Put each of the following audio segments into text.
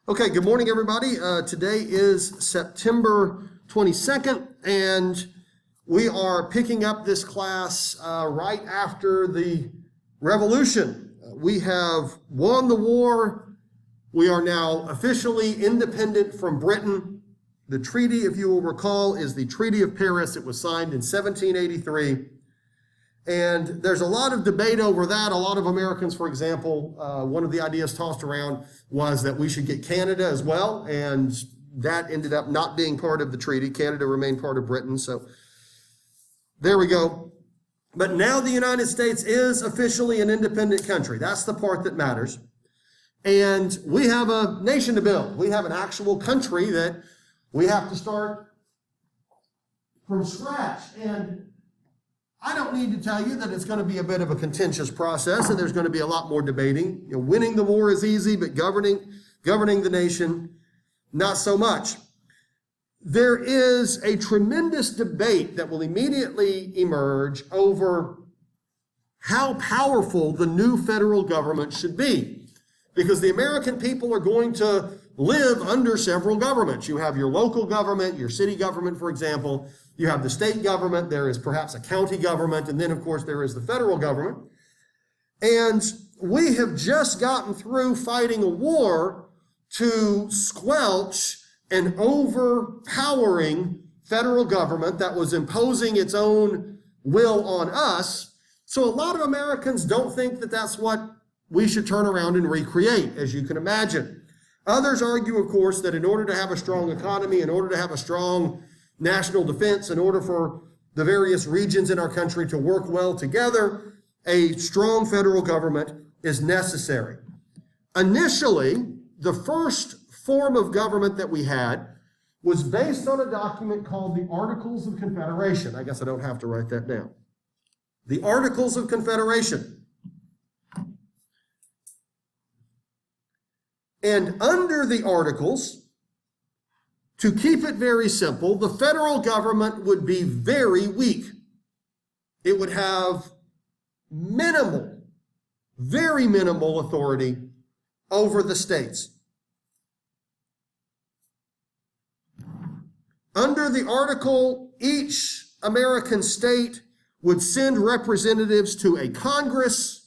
Okay, good morning, everybody. Today is September 22nd, and we are picking up this class right after the revolution. We have won the war. We are now officially independent from Britain. The treaty, if you will recall, is the Treaty of Paris. It was signed in 1783. And there's a lot of debate over that. A lot of Americans, for example, one of the ideas tossed around was that we should get Canada as well. And that ended up not being part of the treaty. Canada remained part of Britain. So there we go. But now the United States is officially an independent country. That's the part that matters. And we have a nation to build. We have an actual country that we have to start from scratch. And I don't need to tell you that it's going to be a bit of a contentious process, and there's going to be a lot more debating. Winning the war is easy, but governing the nation, not so much. There is a tremendous debate that will immediately emerge over how powerful the new federal government should be, because the American people are going to live under several governments. You have your local government, your city government, for example. You have the state government, there is perhaps a county government, and then, of course, there is the federal government. And we have just gotten through fighting a war to squelch an overpowering federal government that was imposing its own will on us. So a lot of Americans don't think that that's what we should turn around and recreate, as you can imagine. Others argue, of course, that in order to have a strong economy, in order to have a strong national defense, in order for the various regions in our country to work well together, a strong federal government is necessary. Initially, the first form of government that we had was based on a document called the Articles of Confederation. I guess I don't have to write that down. The Articles of Confederation. And under the Articles, to keep it very simple, the federal government would be very weak. It would have minimal, very minimal authority over the states. Under the article, each American state would send representatives to a Congress,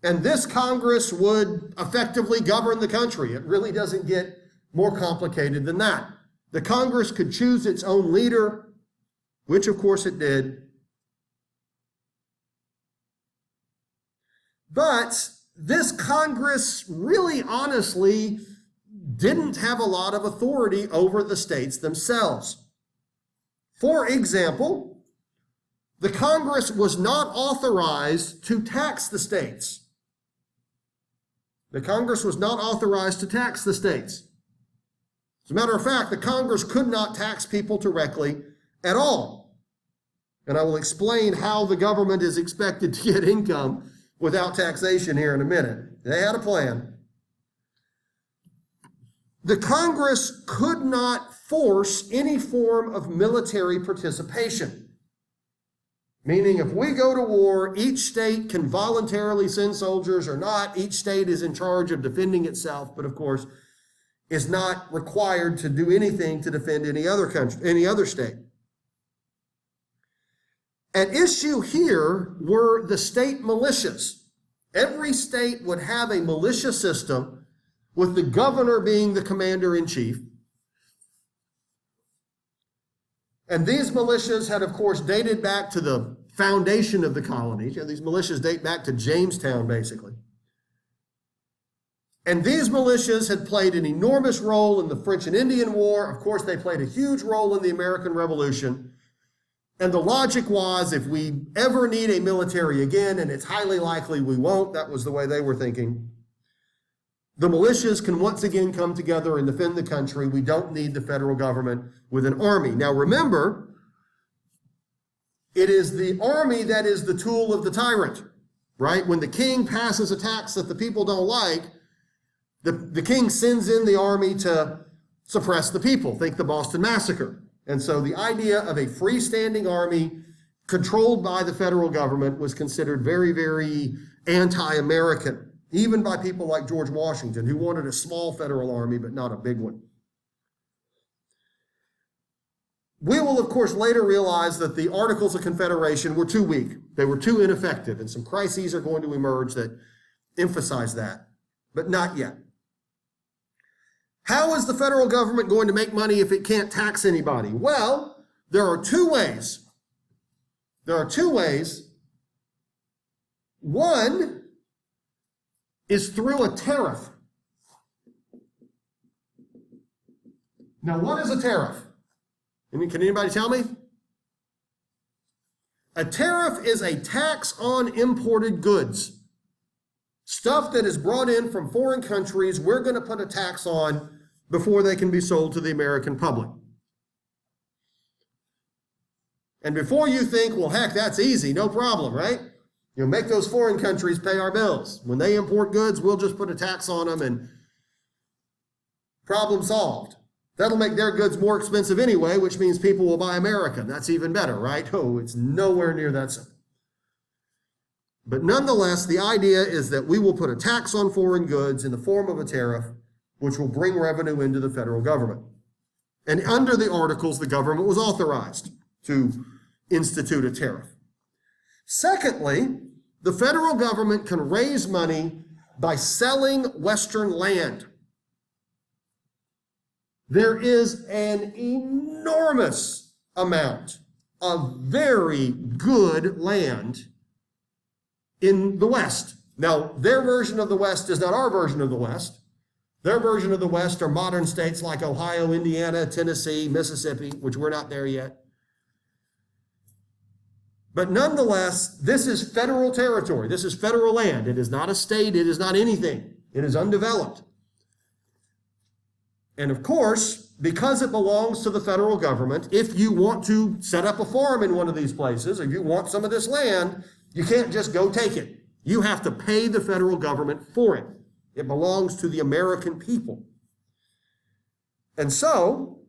and this Congress would effectively govern the country. It really doesn't get more complicated than that. The Congress could choose its own leader, which of course it did. But this Congress really honestly didn't have a lot of authority over the states themselves. For example, the Congress was not authorized to tax the states. The Congress was not authorized to tax the states. As a matter of fact, the Congress could not tax people directly at all. And I will explain how the government is expected to get income without taxation here in a minute. They had a plan. The Congress could not force any form of military participation. Meaning, if we go to war, each state can voluntarily send soldiers or not. Each state is in charge of defending itself, but of course, is not required to do anything to defend any other country, any other state. At issue here were the state militias. Every state would have a militia system with the governor being the commander-in-chief. And these militias had, of course, dated back to the foundation of the colonies. These militias date back to Jamestown, basically. And these militias had played an enormous role in the French and Indian War. Of course, they played a huge role in the American Revolution. And the logic was, if we ever need a military again, and it's highly likely we won't, that was the way they were thinking, the militias can once again come together and defend the country. We don't need the federal government with an army. Now remember, it is the army that is the tool of the tyrant, right? When the king passes a tax that the people don't like, the king sends in the army to suppress the people. Think the Boston Massacre. And so the idea of a freestanding army controlled by the federal government was considered very, very anti-American. even by people like George Washington, who wanted a small federal army but not a big one. We will, of course, later realize that the Articles of Confederation were too weak. They were too ineffective, and some crises are going to emerge that emphasize that, but not yet. How is the federal government going to make money if it can't tax anybody? Well, there are two ways. One is through a tariff. Now, what is a tariff? Can anybody tell me? A tariff is a tax on imported goods. Stuff that is brought in from foreign countries, we're going to put a tax on before they can be sold to the American public. And before you think, well, heck, that's easy, no problem, right? Make those foreign countries pay our bills. When they import goods, we'll just put a tax on them and problem solved. That'll make their goods more expensive anyway, which means people will buy American. That's even better, right? Oh, it's nowhere near that simple. But nonetheless, the idea is that we will put a tax on foreign goods in the form of a tariff, which will bring revenue into the federal government. And under the Articles, the government was authorized to institute a tariff. Secondly, the federal government can raise money by selling Western land. There is an enormous amount of very good land in the West. Now, their version of the West is not our version of the West. Their version of the West are modern states like Ohio, Indiana, Tennessee, Mississippi, which we're not there yet. But nonetheless, this is federal territory. This is federal land. It is not a state. It is not anything. It is undeveloped. And of course, because it belongs to the federal government, if you want to set up a farm in one of these places, if you want some of this land, you can't just go take it. You have to pay the federal government for it. It belongs to the American people. And so,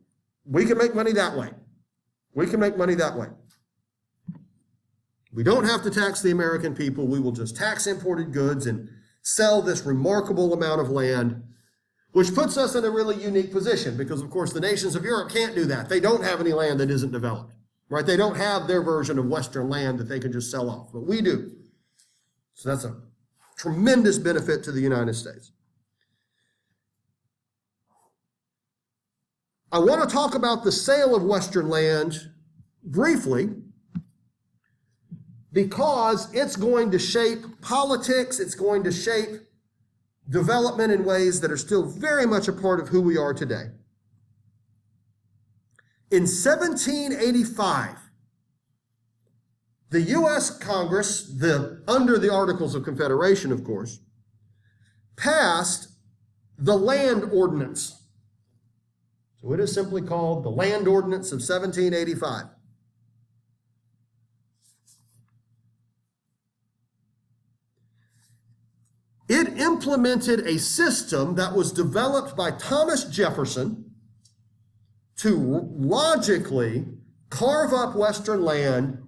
we can make money that way. We can make money that way. We don't have to tax the American people. We will just tax imported goods and sell this remarkable amount of land, which puts us in a really unique position because, of course, the nations of Europe can't do that. They don't have any land that isn't developed, right? They don't have their version of Western land that they can just sell off, but we do. So that's a tremendous benefit to the United States. I want to talk about the sale of Western land briefly because it's going to shape politics, it's going to shape development in ways that are still very much a part of who we are today. In 1785, the U.S. Congress, under the Articles of Confederation, of course, passed the Land Ordinance. So it is simply called the Land Ordinance of 1785. It implemented a system that was developed by Thomas Jefferson to logically carve up Western land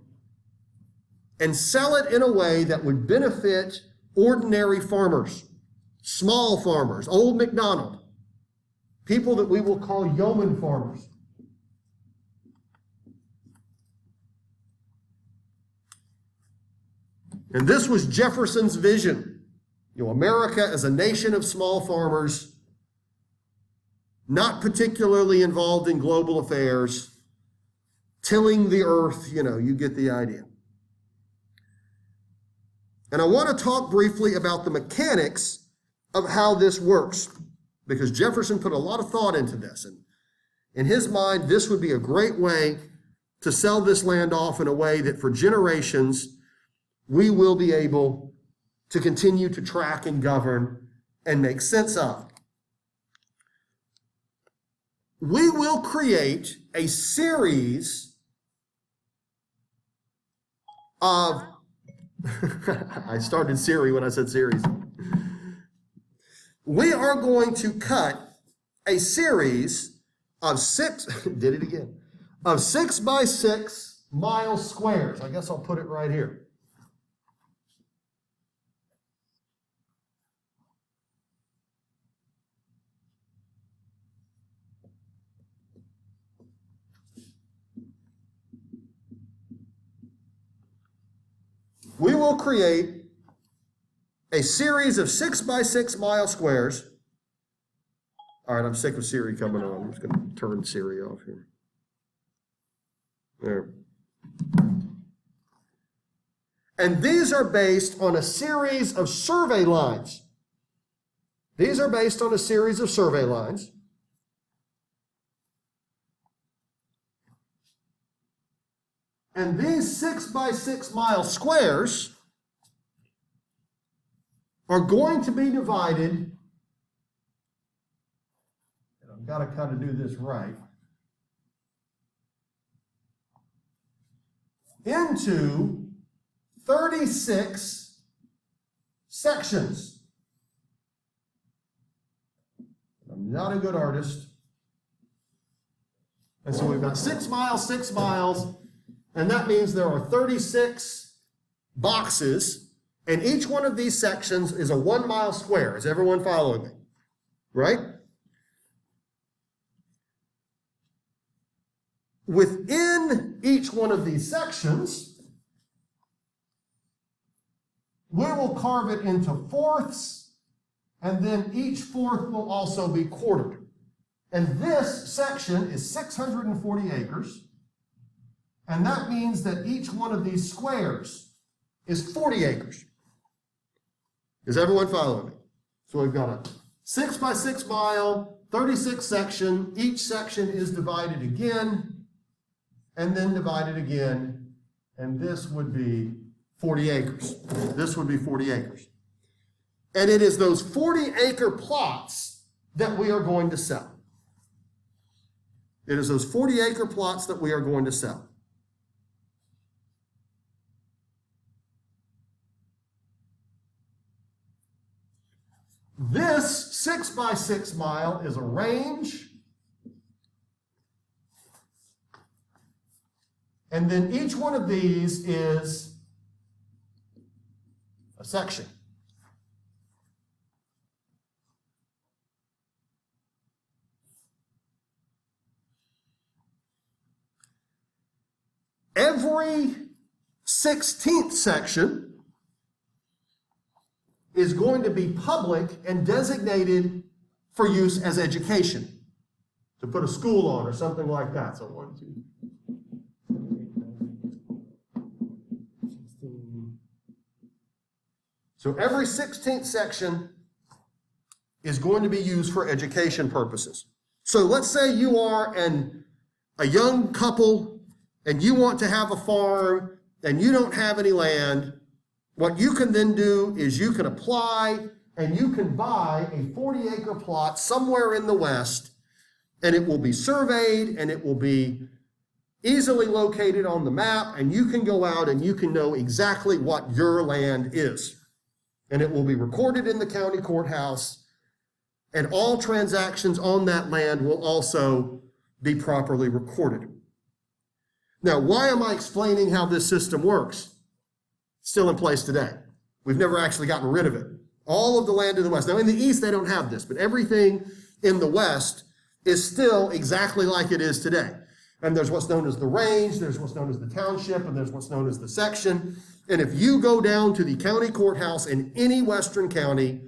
and sell it in a way that would benefit ordinary farmers, small farmers, old McDonald, people that we will call yeoman farmers. And this was Jefferson's vision. America as a nation of small farmers, not particularly involved in global affairs, tilling the earth, you get the idea. And I want to talk briefly about the mechanics of how this works, because Jefferson put a lot of thought into this. And in his mind, this would be a great way to sell this land off in a way that for generations, we will be able to continue to track and govern and make sense of. We will create a series of, I started Siri when I said series. We are going to cut a series of 6 by 6 mile squares. I guess I'll put it right here. we will create a series of 6 by 6 mile squares. All right, I'm sick of Siri coming on. I'm just going to turn Siri off here. There. And these are based on a series of survey lines. These are based on a series of survey lines. And these 6 by 6 mile squares are going to be divided, and I've got to kind of do this right, into 36 sections. I'm not a good artist. And so we've got 6 miles, 6 miles, and that means there are 36 boxes, and each one of these sections is a 1 mile square. Is everyone following me? Right? Within each one of these sections, we will carve it into fourths, and then each fourth will also be quartered. And this section is 640 acres, and that means that each one of these squares is 40 acres. Is everyone following me? So we've got a 6 by 6 mile, 36 section. Each section is divided again, and then divided again, and this would be 40 acres. This would be 40 acres. And it is those 40-acre plots that we are going to sell. It is those 40-acre plots that we are going to sell. This 6 by 6 mile is a range, and then each one of these is a section. Every 16th section is going to be public and designated for use as education, to put a school on or something like that. So 1, 2, 16. So every 16th section is going to be used for education purposes. So let's say you are a young couple and you want to have a farm and you don't have any land. What you can then do is you can apply and you can buy a 40-acre plot somewhere in the West, and it will be surveyed and it will be easily located on the map, and you can go out and you can know exactly what your land is. And it will be recorded in the county courthouse, and all transactions on that land will also be properly recorded. Now, why am I explaining how this system works? Still in place today. We've never actually gotten rid of it. All of the land in the West. Now, in the East, they don't have this, but everything in the West is still exactly like it is today. And there's what's known as the range, there's what's known as the township, and there's what's known as the section. And if you go down to the county courthouse in any Western county,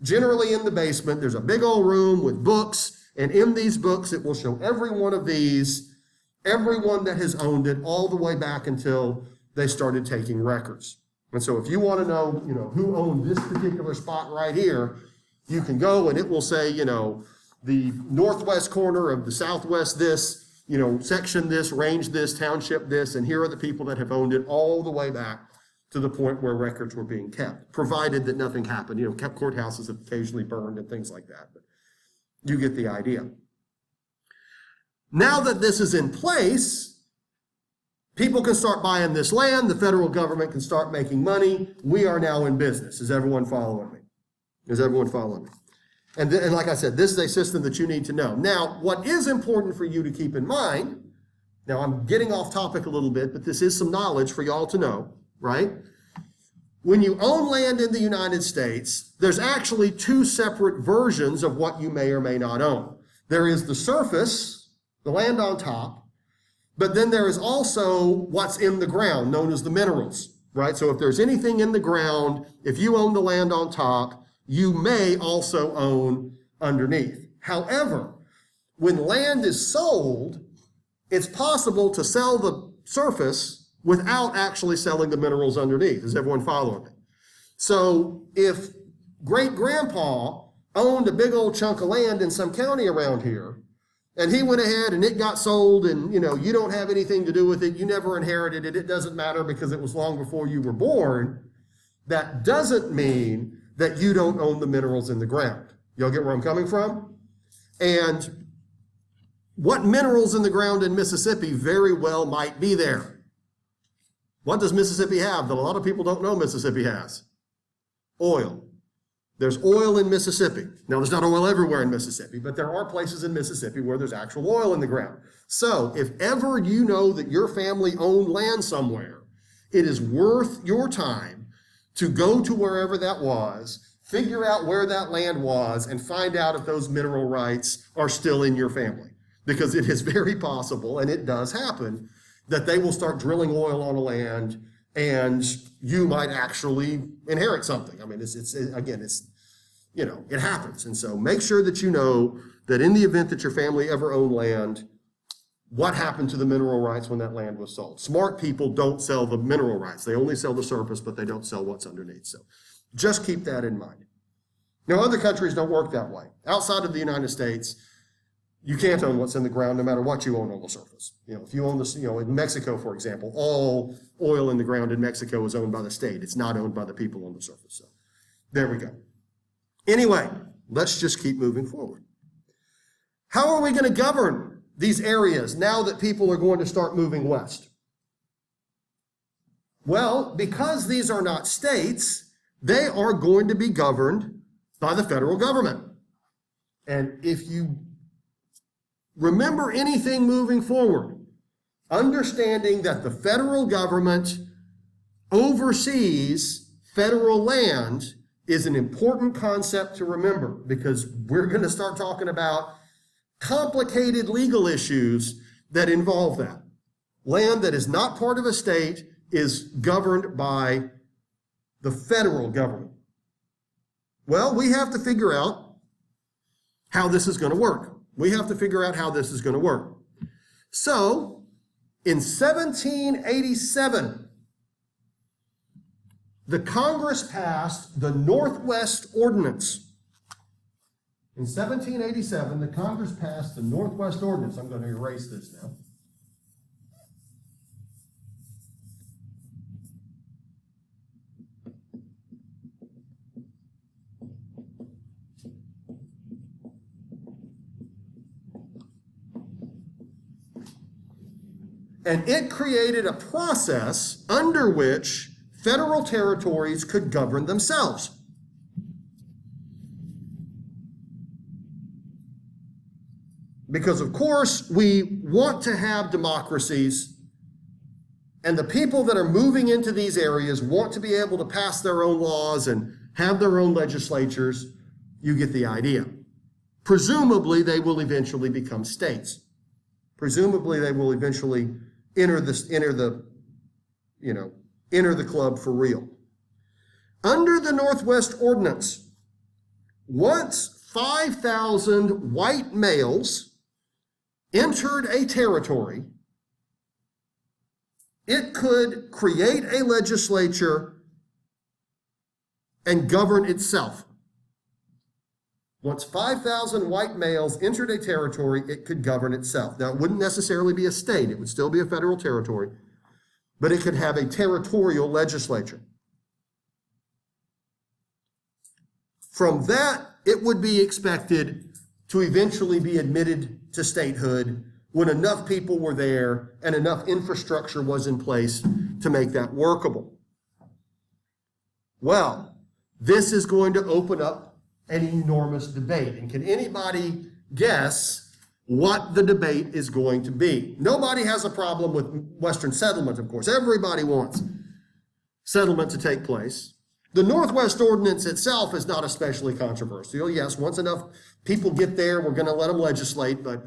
generally in the basement, there's a big old room with books, and in these books, it will show every one of these, everyone that has owned it, all the way back until they started taking records. And so if you want to know, who owned this particular spot right here, you can go and it will say, the northwest corner of the southwest this, section this, range this, township this, and here are the people that have owned it all the way back to the point where records were being kept, provided that nothing happened. Courthouses have occasionally burned and things like that, but you get the idea. Now that this is in place, people can start buying this land. The federal government can start making money. We are now in business. Is everyone following me? Is everyone following me? And like I said, this is a system that you need to know. Now, what is important for you to keep in mind, now I'm getting off topic a little bit, but this is some knowledge for y'all to know, right? When you own land in the United States, there's actually 2 separate versions of what you may or may not own. There is the surface, the land on top, but then there is also what's in the ground, known as the minerals. right? So if there's anything in the ground, if you own the land on top, you may also own underneath. However, when land is sold, it's possible to sell the surface without actually selling the minerals underneath. Is everyone following me? So if great-grandpa owned a big old chunk of land in some county around here, and he went ahead and it got sold, and you don't have anything to do with it, you never inherited it, it doesn't matter because it was long before you were born, that doesn't mean that you don't own the minerals in the ground. Y'all get where I'm coming from? And what minerals in the ground in Mississippi very well might be there. What does Mississippi have that a lot of people don't know Mississippi has? Oil. There's oil in Mississippi. Now, there's not oil everywhere in Mississippi, but there are places in Mississippi where there's actual oil in the ground. So if ever you know that your family owned land somewhere, it is worth your time to go to wherever that was, figure out where that land was, and find out if those mineral rights are still in your family. Because it is very possible, and it does happen, that they will start drilling oil on a land and you might actually inherit something. I mean, it happens. And so make sure that you know that in the event that your family ever owned land, what happened to the mineral rights when that land was sold. Smart people don't sell the mineral rights. They only sell the surface, but they don't sell what's underneath. So just keep that in mind. Now, other countries don't work that way. Outside of the United States, you can't own what's in the ground no matter what you own on the surface. If you own this, in Mexico, for example, all oil in the ground in Mexico is owned by the state. It's not owned by the people on the surface. So there we go. Anyway, let's just keep moving forward. How are we going to govern these areas now that people are going to start moving west? Well, because these are not states, they are going to be governed by the federal government. And if you remember anything moving forward, understanding that the federal government oversees federal land is an important concept to remember, because we're going to start talking about complicated legal issues that involve that. Land that is not part of a state is governed by the federal government. Well, we have to figure out how this is going to work. We have to figure out how this is going to work. So, in 1787, the Congress passed the Northwest Ordinance. In 1787, the Congress passed the Northwest Ordinance. I'm going to erase this now. And it created a process under which federal territories could govern themselves. Because, of course, we want to have democracies, and the people that are moving into these areas want to be able to pass their own laws and have their own legislatures. You get the idea. Presumably, they will eventually become states. Presumably, they will eventually enter the club for real. Under the Northwest Ordinance, once 5,000 white males entered a territory, it could create a legislature and govern itself. Once 5,000 white males entered a territory, it could govern itself. Now, it wouldn't necessarily be a state. It would still be a federal territory, but it could have a territorial legislature. From that, it would be expected to eventually be admitted to statehood when enough people were there and enough infrastructure was in place to make that workable. Well, this is going to open up an enormous debate. And can anybody guess what the debate is going to be? Nobody has a problem with Western settlement, of course. Everybody wants settlement to take place. The Northwest Ordinance itself is not especially controversial. Yes, once enough people get there, we're going to let them legislate, but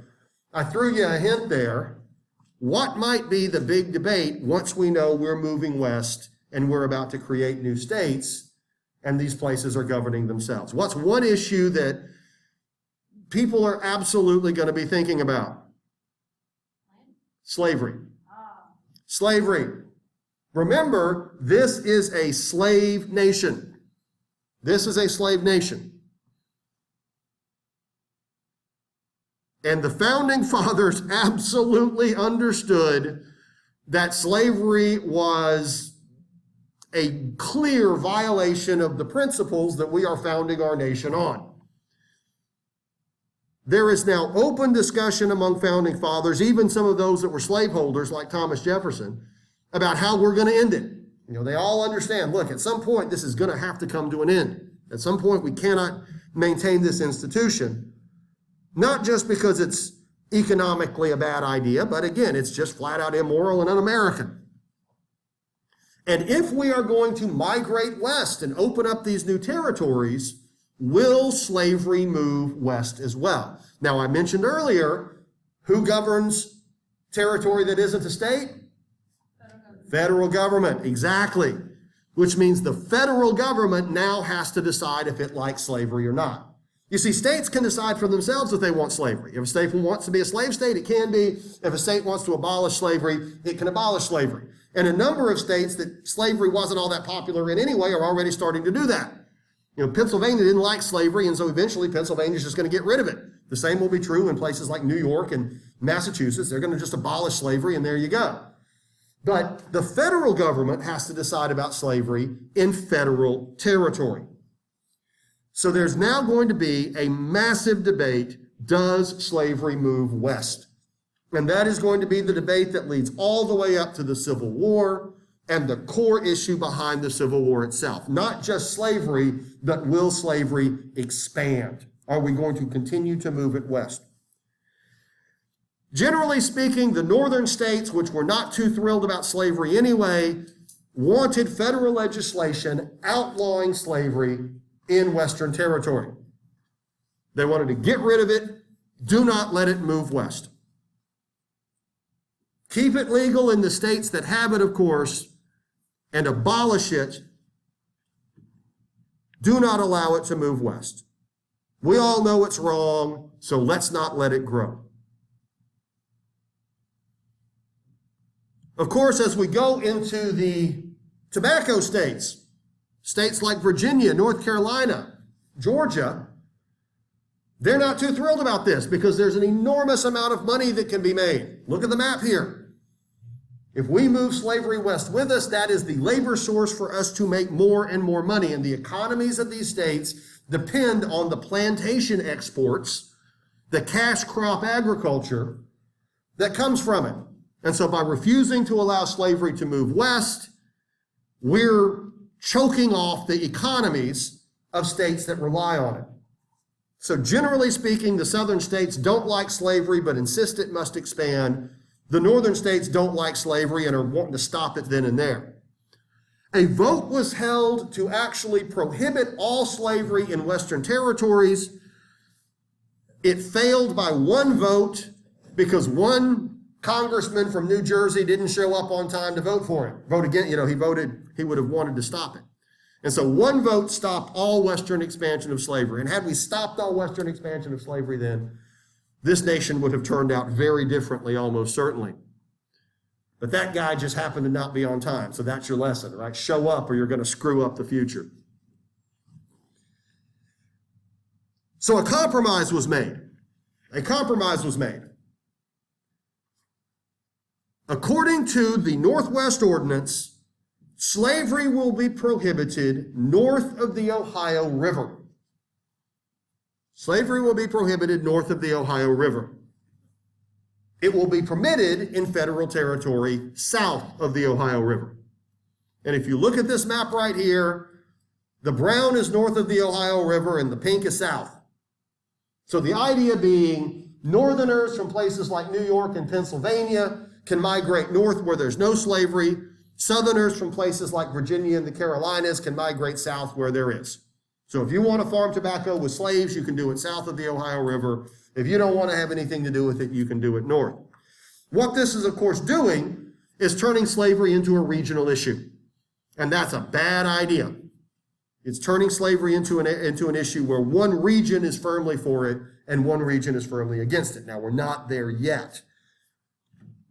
I threw you a hint there. What might be the big debate once we know we're moving west and we're about to create new states, and these places are governing themselves. What's one issue that people are absolutely going to be thinking about? Slavery. Slavery. Remember, this is a slave nation. This is a slave nation. And the founding fathers absolutely understood that slavery was a clear violation of the principles that we are founding our nation on. There is now open discussion among founding fathers, even some of those that were slaveholders like Thomas Jefferson, about how we're going to end it. You know, they all understand, look, at some point this is going to have to come to an end. At some point we cannot maintain this institution, not just because it's economically a bad idea, but again, it's just flat out immoral and un-American. And if we are going to migrate west and open up these new territories, will slavery move west as well? Now, I mentioned earlier, who governs territory that isn't a state? Federal government, exactly. Which means the federal government now has to decide if it likes slavery or not. You see, states can decide for themselves if they want slavery. If a state wants to be a slave state, it can be. If a state wants to abolish slavery, it can abolish slavery. And a number of states that slavery wasn't all that popular in anyway are already starting to do that. You know, Pennsylvania didn't like slavery, and so eventually Pennsylvania is just going to get rid of it. The same will be true in places like New York and Massachusetts. They're going to just abolish slavery, and there you go. But the federal government has to decide about slavery in federal territory. So there's now going to be a massive debate, does slavery move west? And that is going to be the debate that leads all the way up to the Civil War and the core issue behind the Civil War itself. Not just slavery, but will slavery expand? Are we going to continue to move it west? Generally speaking, the northern states, which were not too thrilled about slavery anyway, wanted federal legislation outlawing slavery in Western territory. They wanted to get rid of it. Do not let it move west. Keep it legal in the states that have it, of course, and abolish it. Do not allow it to move west. We all know it's wrong, so let's not let it grow. Of course, as we go into the tobacco states, states like Virginia, North Carolina, Georgia, they're not too thrilled about this because there's an enormous amount of money that can be made. Look at the map here. If we move slavery west with us, that is the labor source for us to make more and more money. And the economies of these states depend on the plantation exports, the cash crop agriculture that comes from it. And so by refusing to allow slavery to move west, we're choking off the economies of states that rely on it. So generally speaking, the southern states don't like slavery but insist it must expand. The northern states don't like slavery and are wanting to stop it then and there. A vote was held to actually prohibit all slavery in Western territories. It failed by one vote because one congressman from New Jersey didn't show up on time to vote for it. Vote again, he would have wanted to stop it. And so one vote stopped all Western expansion of slavery. And had we stopped all Western expansion of slavery then, this nation would have turned out very differently, almost certainly. But that guy just happened to not be on time. So that's your lesson, right? Show up or you're going to screw up the future. So a compromise was made. A compromise was made. According to the Northwest Ordinance, slavery will be prohibited north of the Ohio River. Slavery will be prohibited north of the Ohio River. It will be permitted in federal territory south of the Ohio River. And if you look at this map right here, the brown is north of the Ohio River and the pink is south. So the idea being northerners from places like New York and Pennsylvania can migrate north where there's no slavery. Southerners from places like Virginia and the Carolinas can migrate south where there is. So if you want to farm tobacco with slaves, you can do it south of the Ohio River. If you don't want to have anything to do with it, you can do it north. What this is, of course, doing is turning slavery into a regional issue. And that's a bad idea. It's turning slavery into an issue where one region is firmly for it and one region is firmly against it. Now, we're not there yet.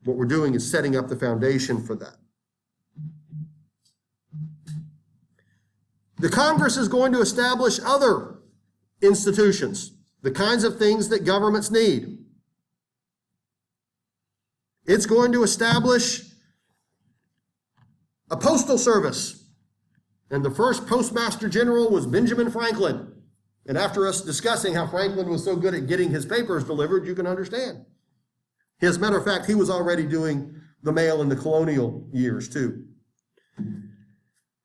What we're doing is setting up the foundation for that. The Congress is going to establish other institutions, the kinds of things that governments need. It's going to establish a postal service. And the first postmaster general was Benjamin Franklin. And after us discussing how Franklin was so good at getting his papers delivered, you can understand. As a matter of fact, he was already doing the mail in the colonial years too.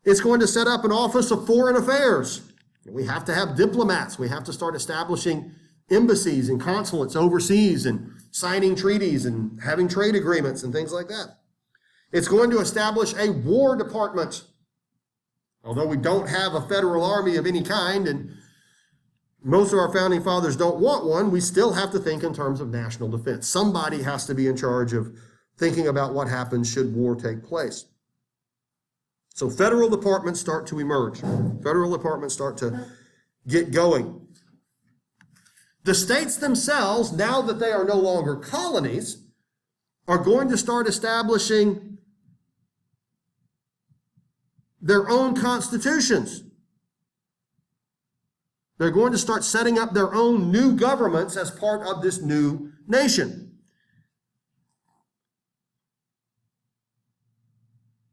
It's going to set up an office of foreign affairs. We have to have diplomats. We have to start establishing embassies and consulates overseas and signing treaties and having trade agreements and things like that. It's going to establish a War Department. Although we don't have a federal army of any kind, and most of our founding fathers don't want one, we still have to think in terms of national defense. Somebody has to be in charge of thinking about what happens should war take place. So federal departments start to emerge. Federal departments start to get going. The states themselves, now that they are no longer colonies, are going to start establishing their own constitutions. They're going to start setting up their own new governments as part of this new nation.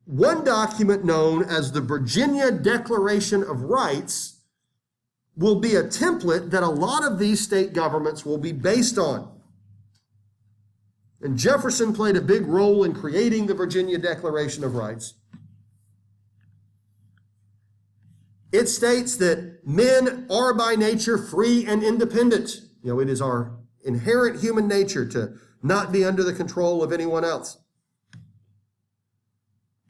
One document known as the Virginia Declaration of Rights will be a template that a lot of these state governments will be based on. And Jefferson played a big role in creating the Virginia Declaration of Rights. It states that men are by nature free and independent. It is our inherent human nature to not be under the control of anyone else.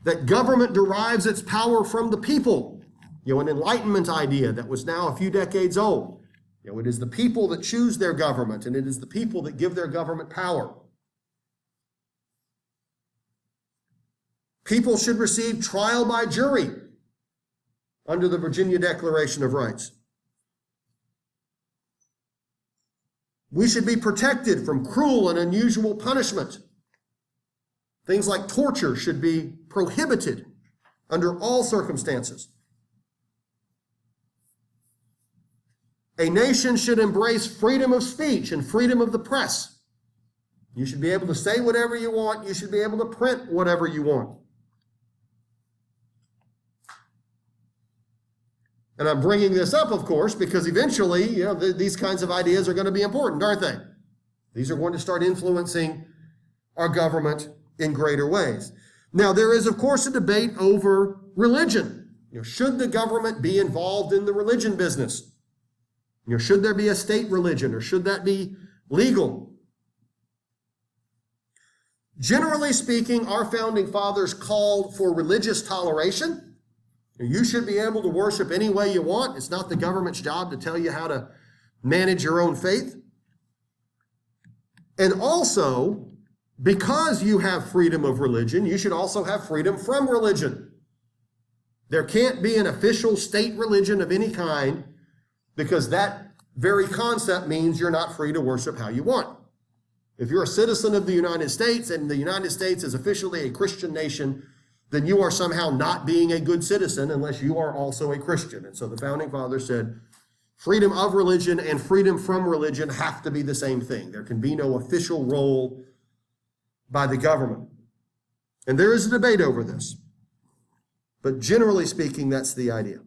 That government derives its power from the people. An Enlightenment idea that was now a few decades old. It is the people that choose their government, and it is the people that give their government power. People should receive trial by jury under the Virginia Declaration of Rights. We should be protected from cruel and unusual punishment. Things like torture should be prohibited under all circumstances. A nation should embrace freedom of speech and freedom of the press. You should be able to say whatever you want. You should be able to print whatever you want. And I'm bringing this up, of course, because eventually, these kinds of ideas are going to be important, aren't they? These are going to start influencing our government in greater ways. Now, there is, of course, a debate over religion. Should the government be involved in the religion business? Should there be a state religion, or should that be legal? Generally speaking, our founding fathers called for religious toleration. You should be able to worship any way you want. It's not the government's job to tell you how to manage your own faith. And also, because you have freedom of religion, you should also have freedom from religion. There can't be an official state religion of any kind, because that very concept means you're not free to worship how you want. If you're a citizen of the United States and the United States is officially a Christian nation, then you are somehow not being a good citizen unless you are also a Christian. And so the founding fathers said freedom of religion and freedom from religion have to be the same thing. There can be no official role by the government. And there is a debate over this. But generally speaking, that's the idea.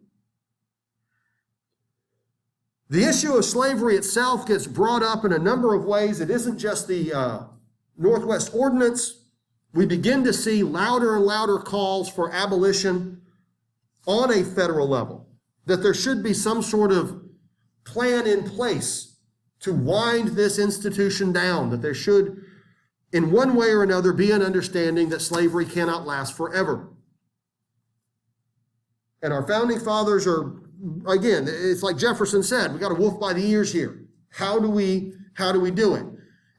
The issue of slavery itself gets brought up in a number of ways. It isn't just the Northwest Ordinance. We begin to see louder and louder calls for abolition on a federal level, that there should be some sort of plan in place to wind this institution down, that there should, in one way or another, be an understanding that slavery cannot last forever. And our founding fathers are, again, it's like Jefferson said, we got a wolf by the ears here. How do we do it?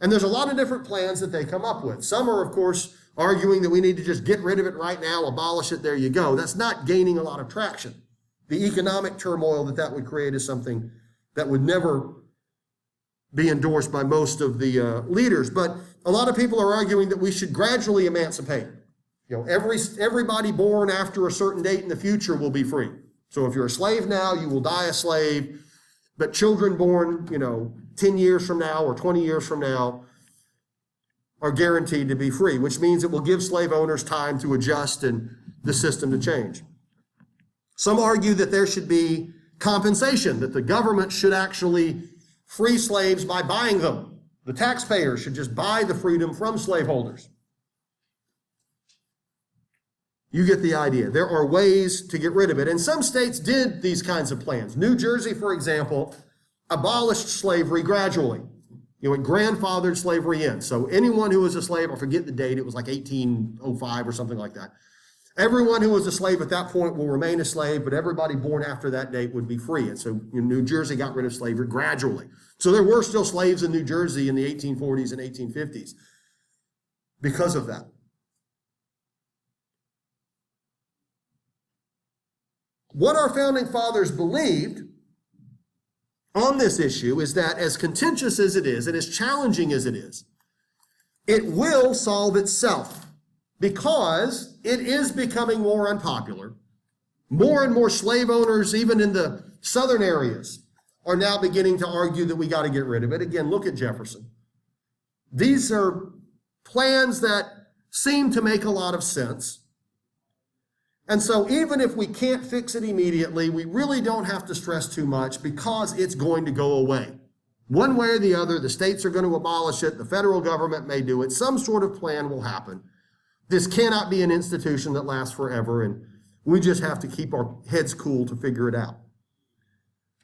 And there's a lot of different plans that they come up with. Some are, of course, arguing that we need to just get rid of it right now, abolish it, there you go. That's not gaining a lot of traction. The economic turmoil that would create is something that would never be endorsed by most of the leaders. But a lot of people are arguing that we should gradually emancipate. Everybody born after a certain date in the future will be free. So if you're a slave now, you will die a slave. But children born, 10 years from now or 20 years from now are guaranteed to be free, which means it will give slave owners time to adjust and the system to change. Some argue that there should be compensation, that the government should actually free slaves by buying them. The taxpayers should just buy the freedom from slaveholders. You get the idea. There are ways to get rid of it. And some states did these kinds of plans. New Jersey, for example, abolished slavery gradually. It grandfathered slavery in. So anyone who was a slave, I forget the date, it was like 1805 or something like that. Everyone who was a slave at that point will remain a slave, but everybody born after that date would be free. And so New Jersey got rid of slavery gradually. So there were still slaves in New Jersey in the 1840s and 1850s because of that. What our founding fathers believed on this issue is that as contentious as it is and as challenging as it is, it will solve itself because it is becoming more unpopular. More and more slave owners, even in the southern areas, are now beginning to argue that we got to get rid of it. Again, look at Jefferson. These are plans that seem to make a lot of sense. And so even if we can't fix it immediately, we really don't have to stress too much because it's going to go away. One way or the other, the states are going to abolish it. The federal government may do it. Some sort of plan will happen. This cannot be an institution that lasts forever, and we just have to keep our heads cool to figure it out.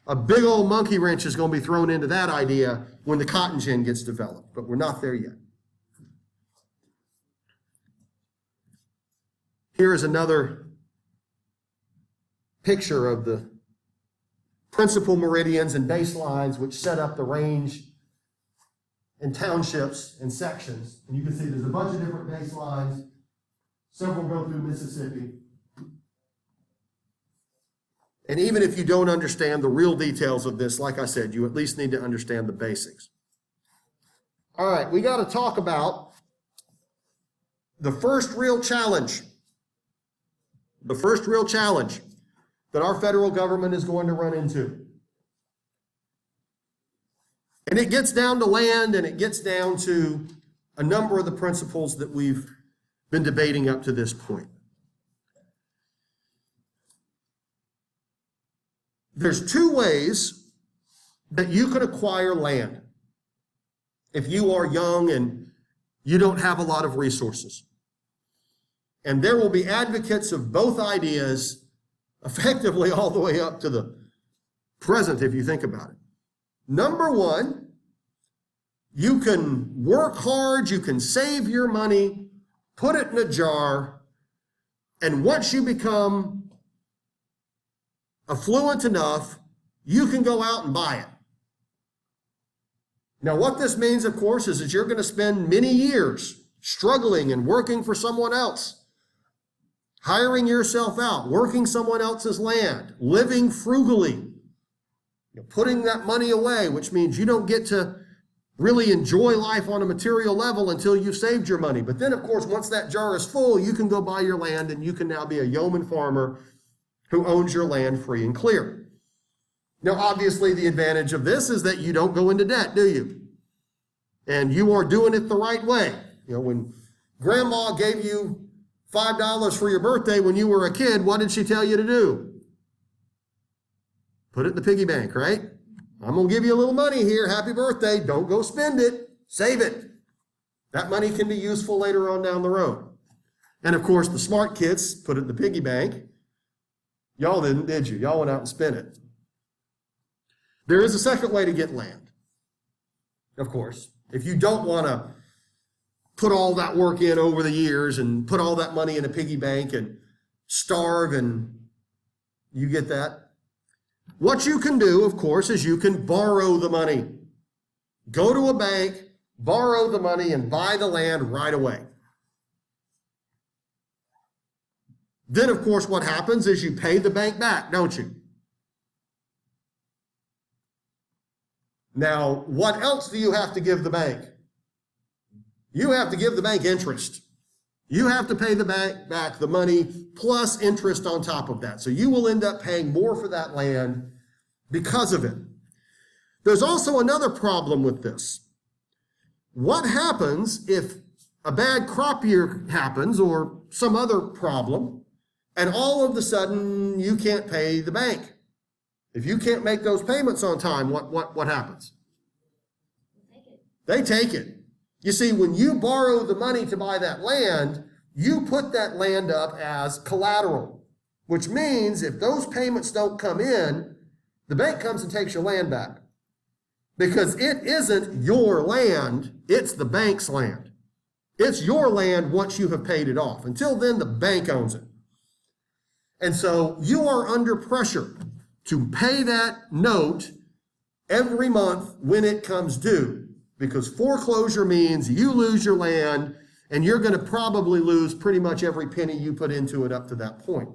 A big old monkey wrench is going to be thrown into that idea when the cotton gin gets developed, but we're not there yet. Here is another picture of the principal meridians and baselines which set up the range and townships and sections. And you can see there's a bunch of different baselines. Several go through Mississippi. And even if you don't understand the real details of this, like I said, you at least need to understand the basics. All right, we got to talk about the first real challenge. The first real challenge that our federal government is going to run into. And it gets down to land, and it gets down to a number of the principles that we've been debating up to this point. There's two ways that you can acquire land if you are young and you don't have a lot of resources. And there will be advocates of both ideas effectively all the way up to the present, if you think about it. Number one, you can work hard, you can save your money, put it in a jar, and once you become affluent enough, you can go out and buy it. Now, what this means, of course, is that you're going to spend many years struggling and working for someone else. Hiring yourself out, working someone else's land, living frugally, putting that money away, which means you don't get to really enjoy life on a material level until you've saved your money. But then, of course, once that jar is full, you can go buy your land and you can now be a yeoman farmer who owns your land free and clear. Now, obviously, the advantage of this is that you don't go into debt, do you? And you are doing it the right way. When grandma gave you $5 for your birthday when you were a kid, what did she tell you to do? Put it in the piggy bank, right? I'm going to give you a little money here. Happy birthday. Don't go spend it. Save it. That money can be useful later on down the road. And of course, the smart kids put it in the piggy bank. Y'all didn't, did you? Y'all went out and spent it. There is a second way to get land. Of course, if you don't want to put all that work in over the years and put all that money in a piggy bank and starve, and you get that. What you can do, of course, is you can borrow the money. Go to a bank, borrow the money, and buy the land right away. Then, of course, what happens is you pay the bank back, don't you? Now, what else do you have to give the bank? You have to give the bank interest. You have to pay the bank back the money plus interest on top of that. So you will end up paying more for that land because of it. There's also another problem with this. What happens if a bad crop year happens or some other problem, and all of a sudden you can't pay the bank? If you can't make those payments on time, what happens? They take it. You see, when you borrow the money to buy that land, you put that land up as collateral, which means if those payments don't come in, the bank comes and takes your land back. Because it isn't your land, it's the bank's land. It's your land once you have paid it off. Until then, the bank owns it. And so you are under pressure to pay that note every month when it comes due. Because foreclosure means you lose your land and you're going to probably lose pretty much every penny you put into it up to that point.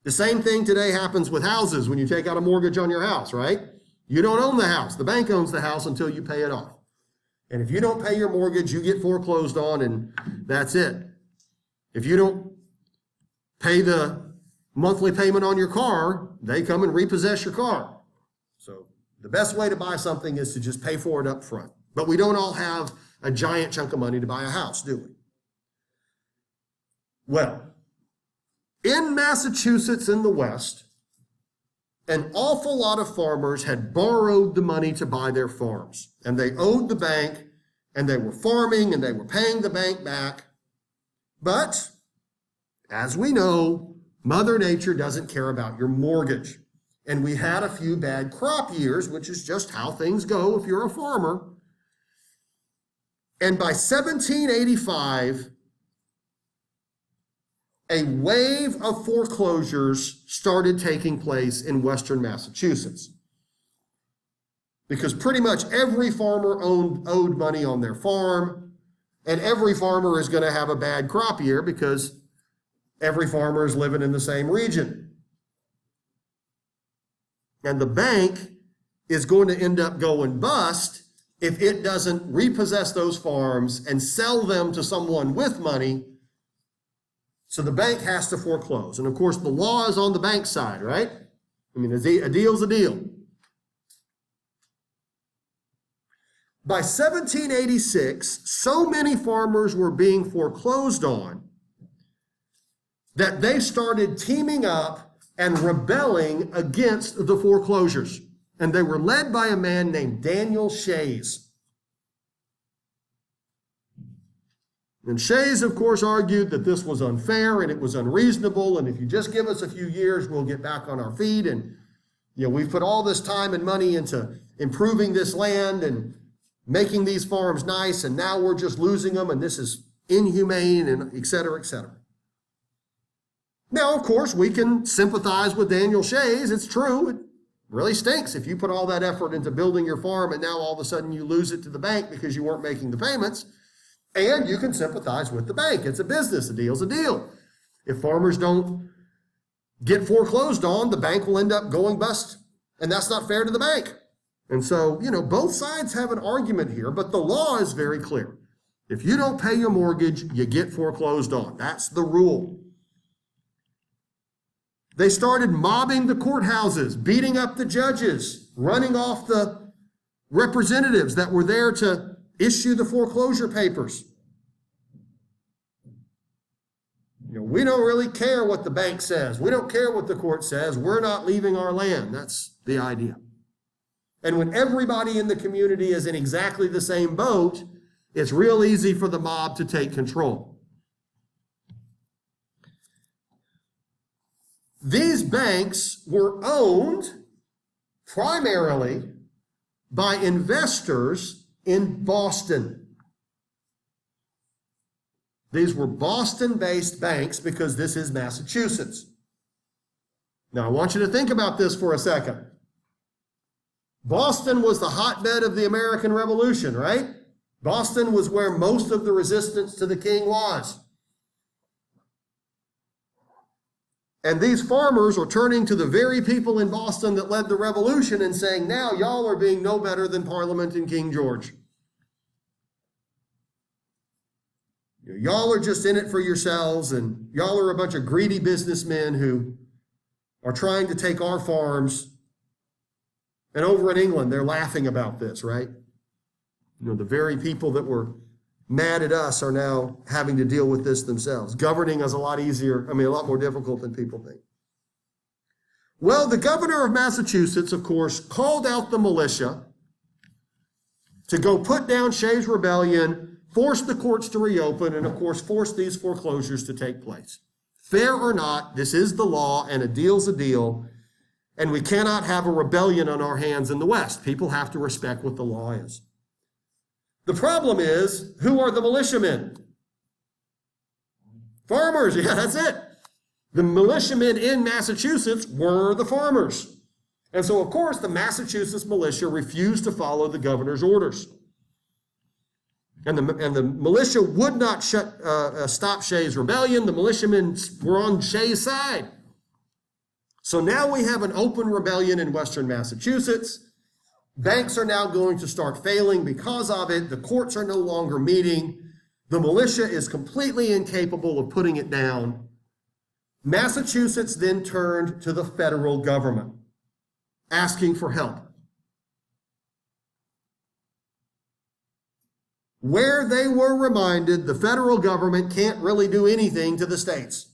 The same thing today happens with houses when you take out a mortgage on your house, right? You don't own the house. The bank owns the house until you pay it off. And if you don't pay your mortgage, you get foreclosed on and that's it. If you don't pay the monthly payment on your car, they come and repossess your car. So the best way to buy something is to just pay for it up front. But we don't all have a giant chunk of money to buy a house, do we? Well, in Massachusetts in the West, an awful lot of farmers had borrowed the money to buy their farms. And they owed the bank, and they were farming, and they were paying the bank back. But, as we know, Mother Nature doesn't care about your mortgage. And we had a few bad crop years, which is just how things go if you're a farmer. And by 1785, a wave of foreclosures started taking place in western Massachusetts. Because pretty much every farmer owed money on their farm, and every farmer is going to have a bad crop year because every farmer is living in the same region. And the bank is going to end up going bust if it doesn't repossess those farms and sell them to someone with money. So the bank has to foreclose. And of course, the law is on the bank side, right? I mean, a deal's a deal. By 1786, so many farmers were being foreclosed on that they started teaming up and rebelling against the foreclosures. And they were led by a man named Daniel Shays. And Shays, of course, argued that this was unfair and it was unreasonable, and if you just give us a few years, we'll get back on our feet. And, we've put all this time and money into improving this land and making these farms nice, and now we're just losing them, and this is inhumane, and et cetera, et cetera. Now, of course, we can sympathize with Daniel Shays. It's true. It really stinks if you put all that effort into building your farm and now all of a sudden you lose it to the bank because you weren't making the payments. And you can sympathize with the bank. It's a business. A deal's a deal. If farmers don't get foreclosed on, the bank will end up going bust. And that's not fair to the bank. And so, both sides have an argument here, but the law is very clear. If you don't pay your mortgage, you get foreclosed on. That's the rule. They started mobbing the courthouses, beating up the judges, running off the representatives that were there to issue the foreclosure papers. We don't really care what the bank says. We don't care what the court says. We're not leaving our land. That's the idea. And when everybody in the community is in exactly the same boat, it's real easy for the mob to take control. These banks were owned primarily by investors in Boston. These were Boston-based banks because this is Massachusetts. Now, I want you to think about this for a second. Boston was the hotbed of the American Revolution, right? Boston was where most of the resistance to the king was. And these farmers are turning to the very people in Boston that led the revolution and saying, now y'all are being no better than Parliament and King George. Y'all are just in it for yourselves, and y'all are a bunch of greedy businessmen who are trying to take our farms. And over in England, they're laughing about this, right? The very people that were mad at us are now having to deal with this themselves. Governing is a lot easier, a lot more difficult than people think. Well, the governor of Massachusetts, of course, called out the militia to go put down Shays' Rebellion, force the courts to reopen, and of course, force these foreclosures to take place. Fair or not, this is the law, and a deal's a deal, and we cannot have a rebellion on our hands in the West. People have to respect what the law is. The problem is, who are the militiamen? Farmers, yeah, that's it. The militiamen in Massachusetts were the farmers. And so, of course, the Massachusetts militia refused to follow the governor's orders. And the militia would not stop Shays' Rebellion. The militiamen were on Shays' side. So now we have an open rebellion in Western Massachusetts. Banks are now going to start failing because of it. The courts are no longer meeting. The militia is completely incapable of putting it down. Massachusetts then turned to the federal government, asking for help. Where they were reminded the federal government can't really do anything to the states.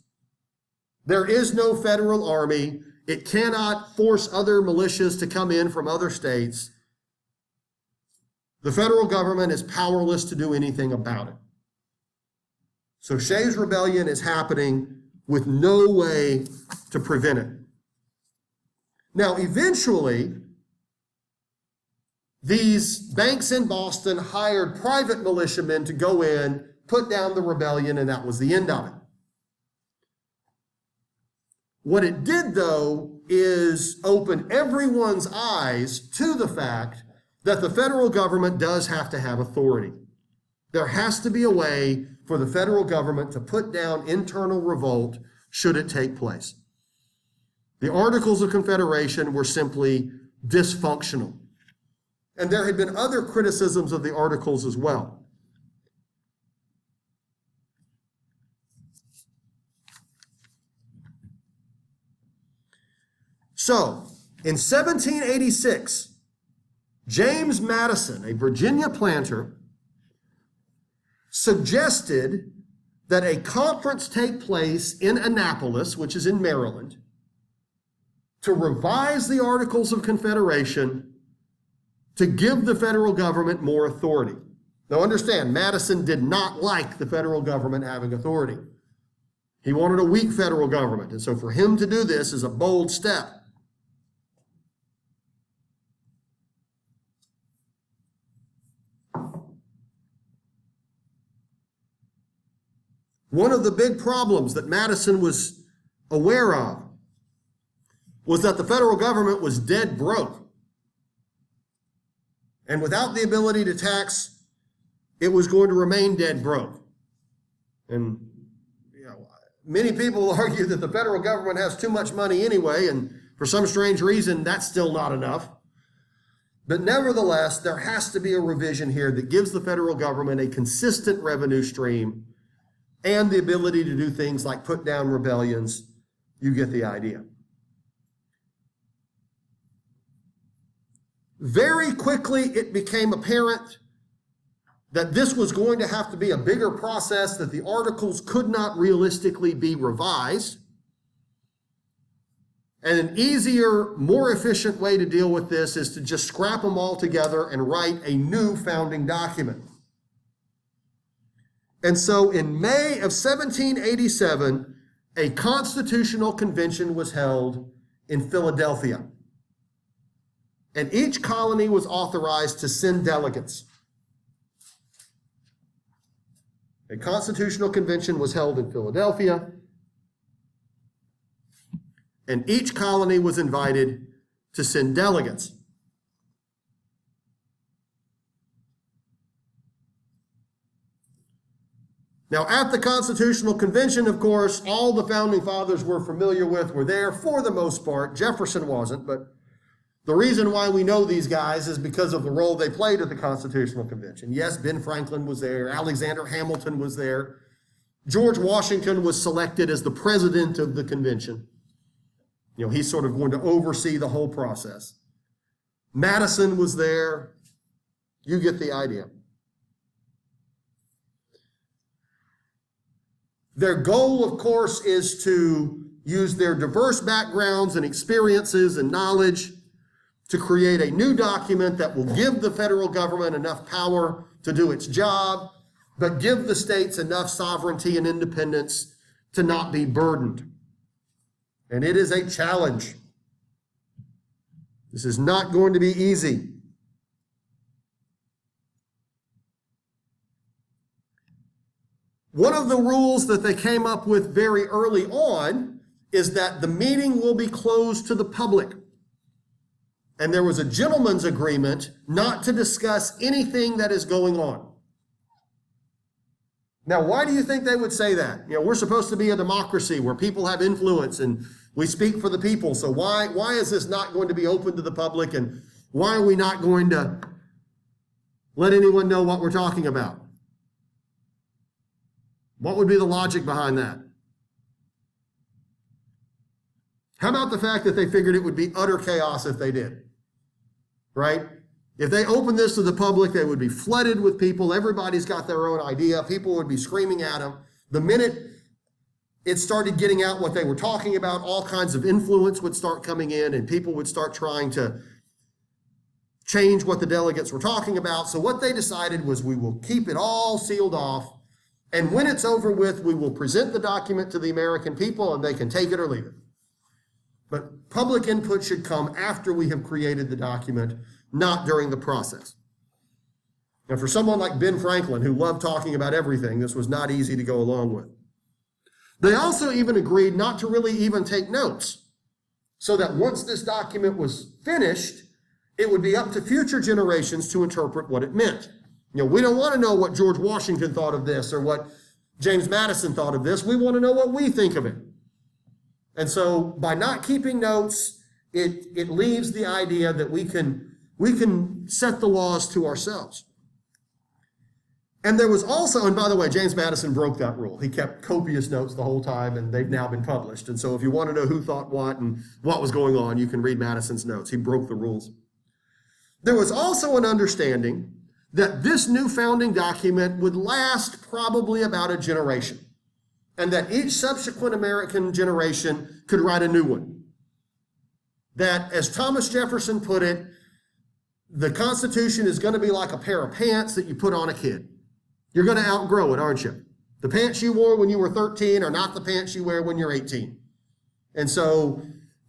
There is no federal army. It cannot force other militias to come in from other states. The federal government is powerless to do anything about it. So Shays' Rebellion is happening with no way to prevent it. Now, eventually, these banks in Boston hired private militiamen to go in, put down the rebellion, and that was the end of it. What it did, though, is open everyone's eyes to the fact that the federal government does have to have authority. There has to be a way for the federal government to put down internal revolt should it take place. The Articles of Confederation were simply dysfunctional. And there had been other criticisms of the Articles as well. So, in 1786, James Madison, a Virginia planter, suggested that a conference take place in Annapolis, which is in Maryland, to revise the Articles of Confederation to give the federal government more authority. Now understand, Madison did not like the federal government having authority. He wanted a weak federal government, and so for him to do this is a bold step. One of the big problems that Madison was aware of was that the federal government was dead broke. And without the ability to tax, it was going to remain dead broke. And many people argue that the federal government has too much money anyway, and for some strange reason, that's still not enough. But nevertheless, there has to be a revision here that gives the federal government a consistent revenue stream and the ability to do things like put down rebellions. You get the idea. Very quickly, it became apparent that this was going to have to be a bigger process, that the Articles could not realistically be revised. And an easier, more efficient way to deal with this is to just scrap them all together and write a new founding document. And so in May of 1787, a constitutional convention was held in Philadelphia. And each colony was authorized to send delegates. A constitutional convention was held in Philadelphia, and each colony was invited to send delegates. Now, at the Constitutional Convention, of course, all the founding fathers we're familiar with were there for the most part. Jefferson wasn't, but the reason why we know these guys is because of the role they played at the Constitutional Convention. Yes, Ben Franklin was there. Alexander Hamilton was there. George Washington was selected as the president of the convention. You know, he's sort of going to oversee the whole process. Madison was there. You get the idea. Their goal, of course, is to use their diverse backgrounds and experiences and knowledge to create a new document that will give the federal government enough power to do its job, but give the states enough sovereignty and independence to not be burdened. And it is a challenge. This is not going to be easy. One of the rules that they came up with very early on is that the meeting will be closed to the public. And there was a gentleman's agreement not to discuss anything that is going on. Now, why do you think they would say that? You know, we're supposed to be a democracy where people have influence and we speak for the people. So why is this not going to be open to the public, and why are we not going to let anyone know what we're talking about? What would be the logic behind that? How about the fact that they figured it would be utter chaos if they did? Right? If they opened this to the public, they would be flooded with people. Everybody's got their own idea. People would be screaming at them. The minute it started getting out what they were talking about, all kinds of influence would start coming in, and people would start trying to change what the delegates were talking about. So what they decided was, we will keep it all sealed off, and when it's over with, we will present the document to the American people, and they can take it or leave it. But public input should come after we have created the document, not during the process. Now, for someone like Ben Franklin, who loved talking about everything, this was not easy to go along with. They also even agreed not to really even take notes, so that once this document was finished, it would be up to future generations to interpret what it meant. You know, we don't want to know what George Washington thought of this or what James Madison thought of this. We want to know what we think of it. And so by not keeping notes, it leaves the idea that we can set the laws to ourselves. And there was also, and by the way, James Madison broke that rule. He kept copious notes the whole time, and they've now been published. And so if you want to know who thought what and what was going on, you can read Madison's notes. He broke the rules. There was also an understanding that this new founding document would last probably about a generation, and that each subsequent American generation could write a new one. That, as Thomas Jefferson put it, the Constitution is going to be like a pair of pants that you put on a kid. You're going to outgrow it, aren't you? The pants you wore when you were 13 are not the pants you wear when you're 18. And so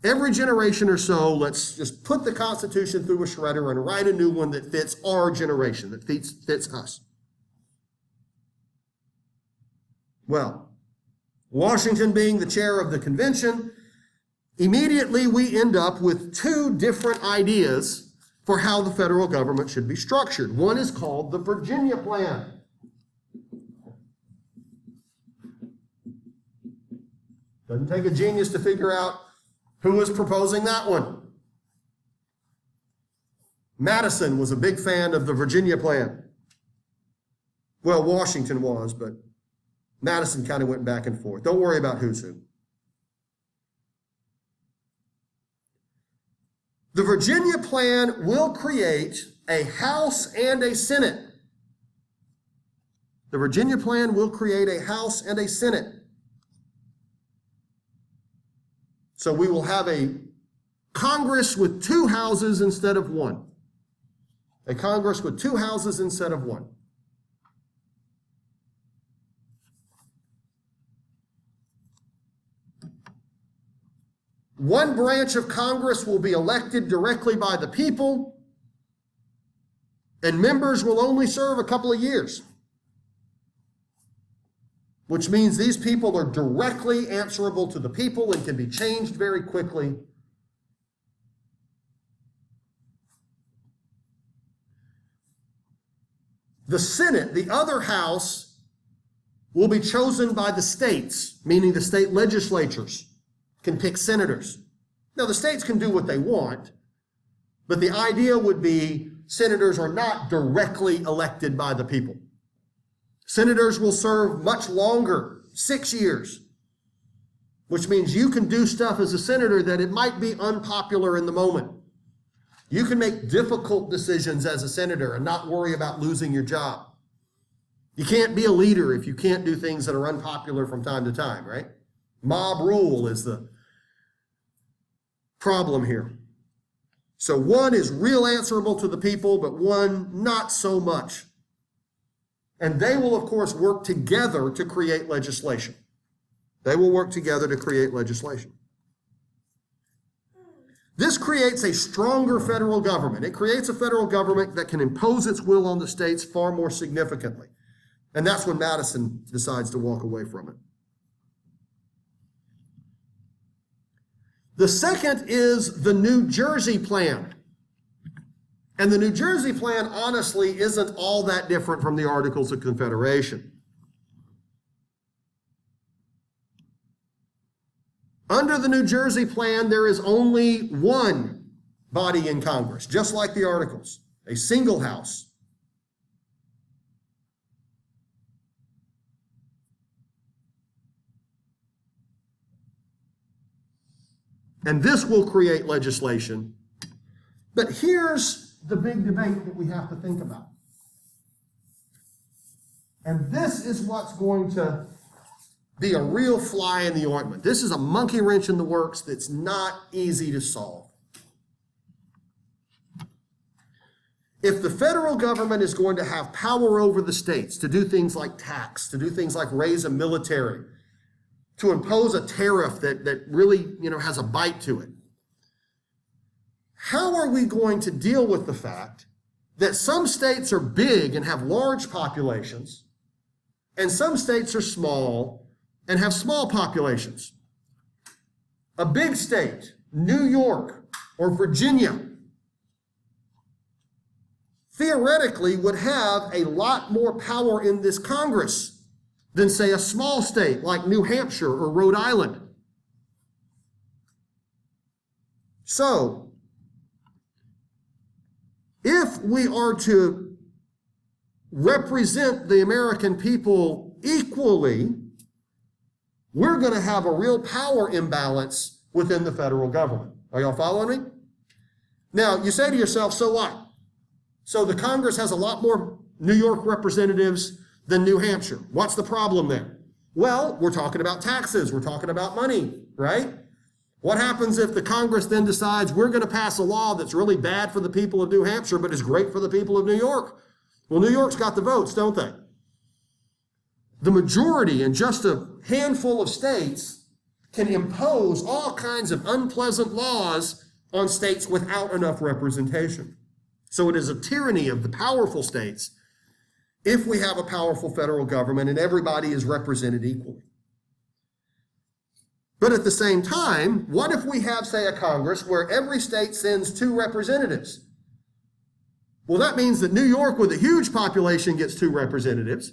every generation or so, let's just put the Constitution through a shredder and write a new one that fits our generation, that fits us. Well, Washington being the chair of the convention, immediately we end up with two different ideas for how the federal government should be structured. One is called the Virginia Plan. Doesn't take a genius to figure out who was proposing that one. Madison was a big fan of the Virginia Plan. Well, Washington was, but Madison kind of went back and forth. Don't worry about who's who. The Virginia Plan will create a House and a Senate. The Virginia Plan will create a House and a Senate. So we will have a Congress with two houses instead of one. A Congress with two houses instead of one. One branch of Congress will be elected directly by the people, and members will only serve a couple of years, which means these people are directly answerable to the people and can be changed very quickly. The Senate, the other house, will be chosen by the states, meaning the state legislatures can pick senators. Now, the states can do what they want, but the idea would be senators are not directly elected by the people. Senators will serve much longer, 6 years, which means you can do stuff as a senator that it might be unpopular in the moment. You can make difficult decisions as a senator and not worry about losing your job. You can't be a leader if you can't do things that are unpopular from time to time, right? Mob rule is the problem here. So one is real answerable to the people, but one not so much. And they will, of course, work together to create legislation. They will work together to create legislation. This creates a stronger federal government. It creates a federal government that can impose its will on the states far more significantly. And that's when Madison decides to walk away from it. The second is the New Jersey Plan. And the New Jersey Plan, honestly, isn't all that different from the Articles of Confederation. Under the New Jersey Plan, there is only one body in Congress, just like the Articles, a single house. And this will create legislation. But here's the big debate that we have to think about. And this is what's going to be a real fly in the ointment. This is a monkey wrench in the works that's not easy to solve. If the federal government is going to have power over the states to do things like tax, to do things like raise a military, to impose a tariff that really, has a bite to it, how are we going to deal with the fact that some states are big and have large populations, and some states are small and have small populations? A big state, New York or Virginia, theoretically would have a lot more power in this Congress than, say, a small state like New Hampshire or Rhode Island. So, if we are to represent the American people equally, we're going to have a real power imbalance within the federal government. Are y'all following me? Now, you say to yourself, so what? So the Congress has a lot more New York representatives than New Hampshire. What's the problem there? Well, we're talking about taxes. We're talking about money, right? What happens if the Congress then decides we're going to pass a law that's really bad for the people of New Hampshire, but is great for the people of New York? Well, New York's got the votes, don't they? The majority in just a handful of states can impose all kinds of unpleasant laws on states without enough representation. So it is a tyranny of the powerful states if we have a powerful federal government and everybody is represented equally. But at the same time, what if we have, say, a Congress where every state sends 2 representatives? Well, that means that New York with a huge population gets 2 representatives,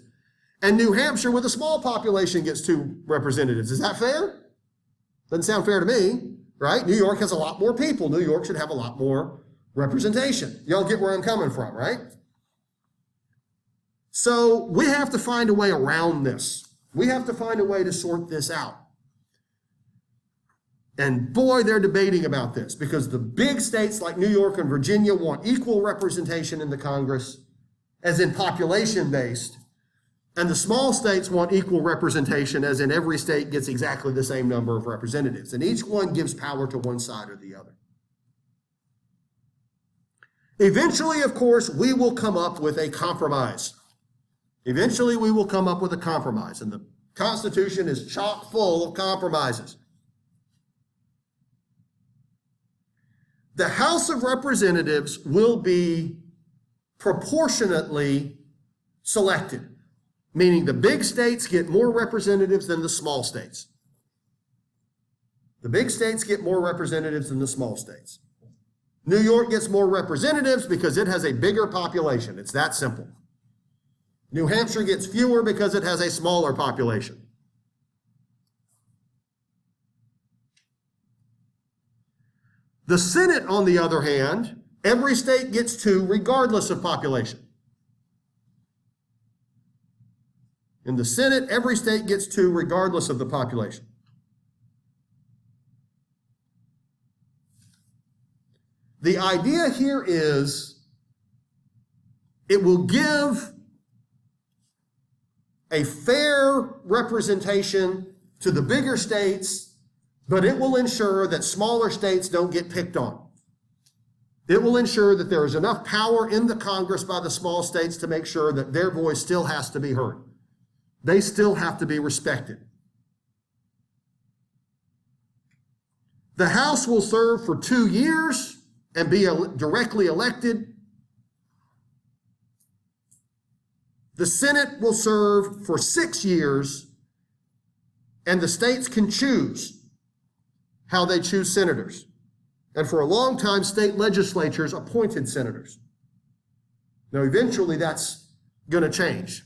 and New Hampshire with a small population gets 2 representatives. Is that fair? Doesn't sound fair to me, right? New York has a lot more people. New York should have a lot more representation. Y'all get where I'm coming from, right? So we have to find a way around this. We have to find a way to sort this out. And boy, they're debating about this because the big states like New York and Virginia want equal representation in the Congress, as in population-based, and the small states want equal representation, as in every state gets exactly the same number of representatives. And each one gives power to one side or the other. Eventually, of course, we will come up with a compromise. Eventually, we will come up with a compromise, and the Constitution is chock full of compromises. The House of Representatives will be proportionately selected, meaning the big states get more representatives than the small states. The big states get more representatives than the small states. New York gets more representatives because it has a bigger population. It's that simple. New Hampshire gets fewer because it has a smaller population. The Senate, on the other hand, every state gets 2 regardless of population. In the Senate, every state gets 2 regardless of the population. The idea here is it will give a fair representation to the bigger states, but it will ensure that smaller states don't get picked on. It will ensure that there is enough power in the Congress by the small states to make sure that their voice still has to be heard. They still have to be respected. The House will serve for 2 years and be directly elected. The Senate will serve for 6 years, and the states can choose how they choose senators. And for a long time, state legislatures appointed senators. Now, eventually, that's going to change.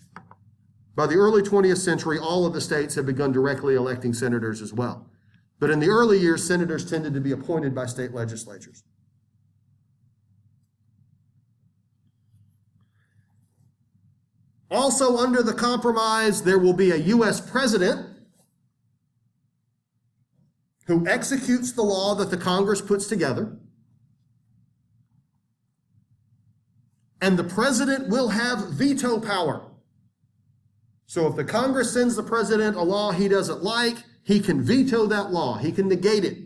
By the early 20th century, all of the states have begun directly electing senators as well. But in the early years, senators tended to be appointed by state legislatures. Also, under the compromise, there will be a U.S. president who executes the law that the Congress puts together. And the president will have veto power. So if the Congress sends the president a law he doesn't like, he can veto that law. He can negate it.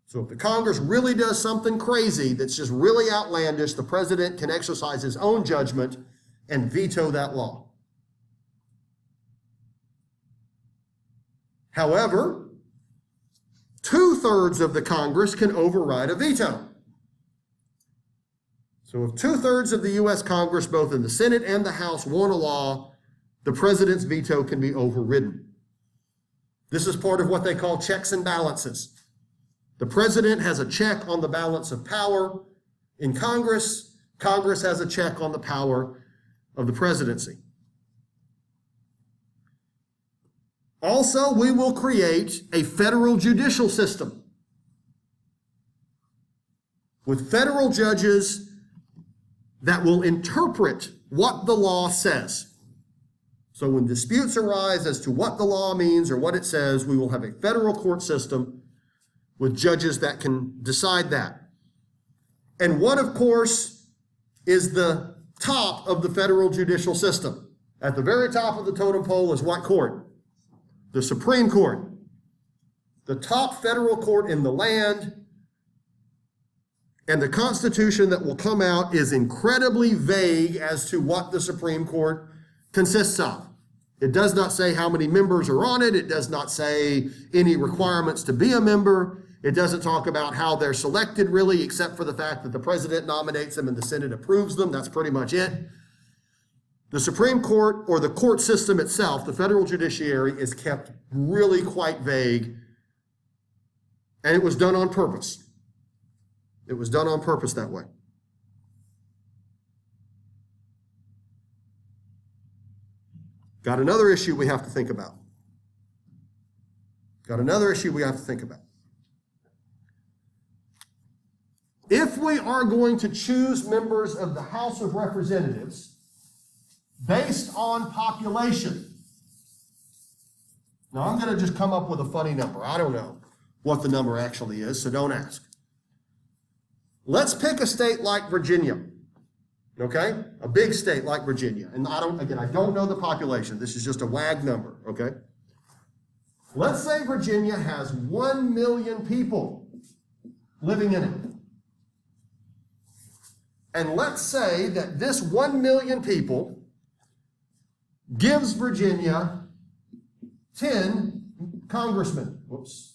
So if the Congress really does something crazy that's just really outlandish, the president can exercise his own judgment and veto that law. However, 2/3 of the Congress can override a veto. So if 2/3 of the U.S. Congress, both in the Senate and the House, want a law, the president's veto can be overridden. This is part of what they call checks and balances. The president has a check on the balance of power in Congress. Congress has a check on the power of the presidency. Also, we will create a federal judicial system with federal judges that will interpret what the law says. So when disputes arise as to what the law means or what it says, we will have a federal court system with judges that can decide that. And what, of course, is the top of the federal judicial system? At the very top of the totem pole is what court? The Supreme Court. The top federal court in the land. And the Constitution that will come out is incredibly vague as to what the Supreme Court consists of. It does not say how many members are on it. It does not say any requirements to be a member. It doesn't talk about how they're selected, really, except for the fact that the president nominates them and the Senate approves them. That's pretty much it. The Supreme Court, or the court system itself, the federal judiciary, is kept really quite vague. And it was done on purpose. It was done on purpose that way. Got another issue we have to think about. If we are going to choose members of the House of Representatives based on population, now I'm going to just come up with a funny number. I don't know what the number actually is, so don't ask. Let's pick a state like Virginia, okay? A big state like Virginia. And I don't know the population. This is just a wag number, okay? Let's say Virginia has 1 million people living in it. And let's say that this 1 million people gives Virginia 10 congressmen. Whoops.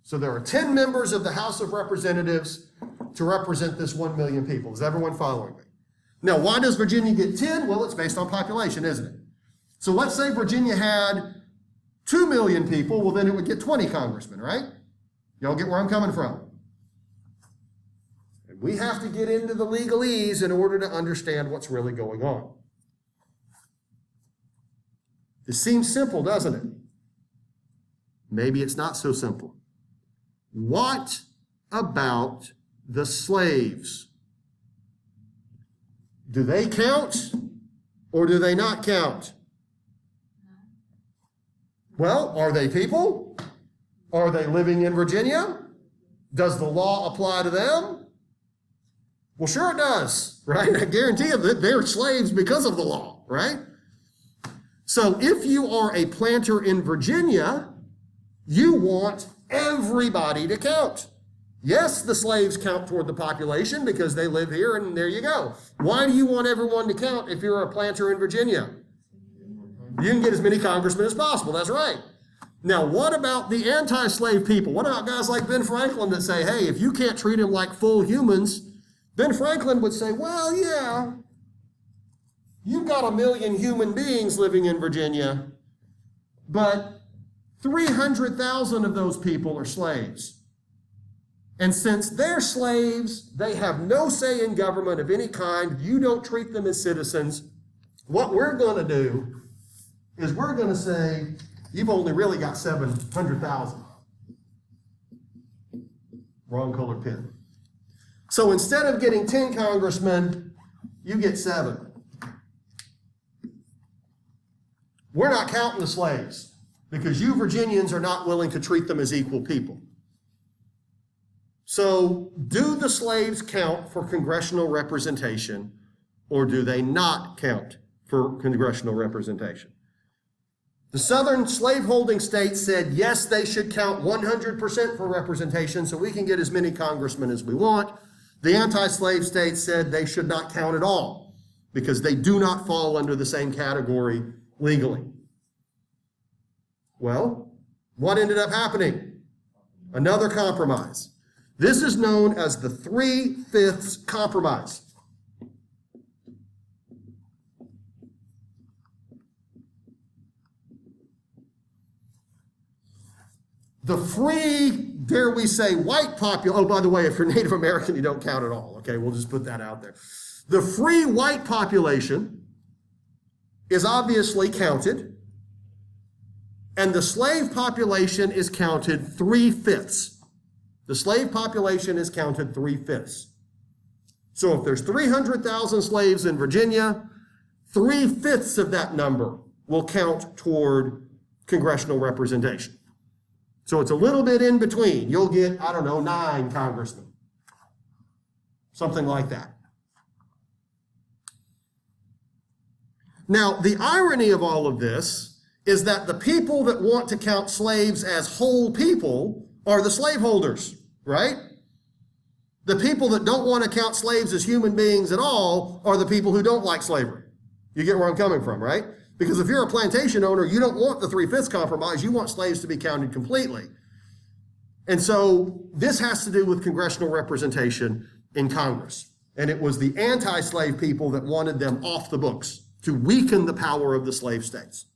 So there are 10 members of the House of Representatives to represent this 1 million people. Is everyone following me? Now, why does Virginia get 10? Well, it's based on population, isn't it? So let's say Virginia had 2 million people, well, then it would get 20 congressmen, right? Y'all get where I'm coming from? And we have to get into the legalese in order to understand what's really going on. It seems simple, doesn't it? Maybe it's not so simple. What about the slaves? Do they count or do they not count? Well, are they people? Are they living in Virginia? Does the law apply to them? Well, sure it does, right? I guarantee you that they're slaves because of the law, right? So if you are a planter in Virginia, you want everybody to count. Yes, the slaves count toward the population because they live here, and there you go. Why do you want everyone to count if you're a planter in Virginia? You can get as many congressmen as possible, that's right. Now, what about the anti-slave people? What about guys like Ben Franklin that say, hey, if you can't treat them like full humans, Ben Franklin would say, well, yeah, you've got 1 million human beings living in Virginia, but 300,000 of those people are slaves. And since they're slaves, they have no say in government of any kind. You don't treat them as citizens. What we're going to do is we're going to say, you've only really got 700,000. Wrong colored pen. So instead of getting 10 congressmen, you get 7. We're not counting the slaves because you Virginians are not willing to treat them as equal people. So do the slaves count for congressional representation, or do they not count for congressional representation? The southern slaveholding states said, yes, they should count 100% for representation so we can get as many congressmen as we want. The anti-slave states said they should not count at all because they do not fall under the same category legally. Well, what ended up happening? Another compromise. This is known as the 3/5 compromise. The free, dare we say, white population, oh, by the way, if you're Native American, you don't count at all. Okay, we'll just put that out there. The free white population is obviously counted, and the slave population is counted 3/5. The slave population is counted 3/5. So if there's 300,000 slaves in Virginia, 3/5 of that number will count toward congressional representation. So it's a little bit in between. You'll get, 9 congressmen. Something like that. Now, the irony of all of this is that the people that want to count slaves as whole people are the slaveholders, right? The people that don't want to count slaves as human beings at all are the people who don't like slavery. You get where I'm coming from, right? Because if you're a plantation owner, you don't want the 3/5 compromise. You want slaves to be counted completely. And so this has to do with congressional representation in Congress. And it was the anti-slave people that wanted them off the books to weaken the power of the slave states.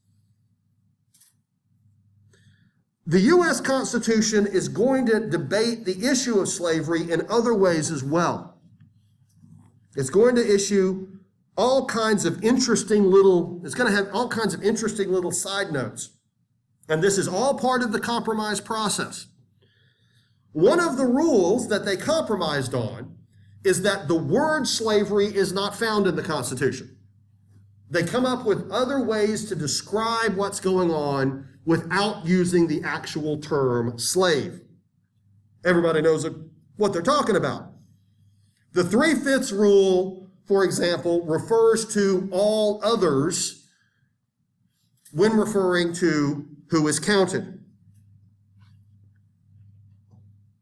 The U.S. Constitution is going to debate the issue of slavery in other ways as well. It's going to issue all kinds of interesting little, it's going to have all kinds of interesting little side notes. And this is all part of the compromise process. One of the rules that they compromised on is that the word slavery is not found in the Constitution. They come up with other ways to describe what's going on without using the actual term slave. Everybody knows what they're talking about. The 3/5 rule, for example, refers to all others when referring to who is counted.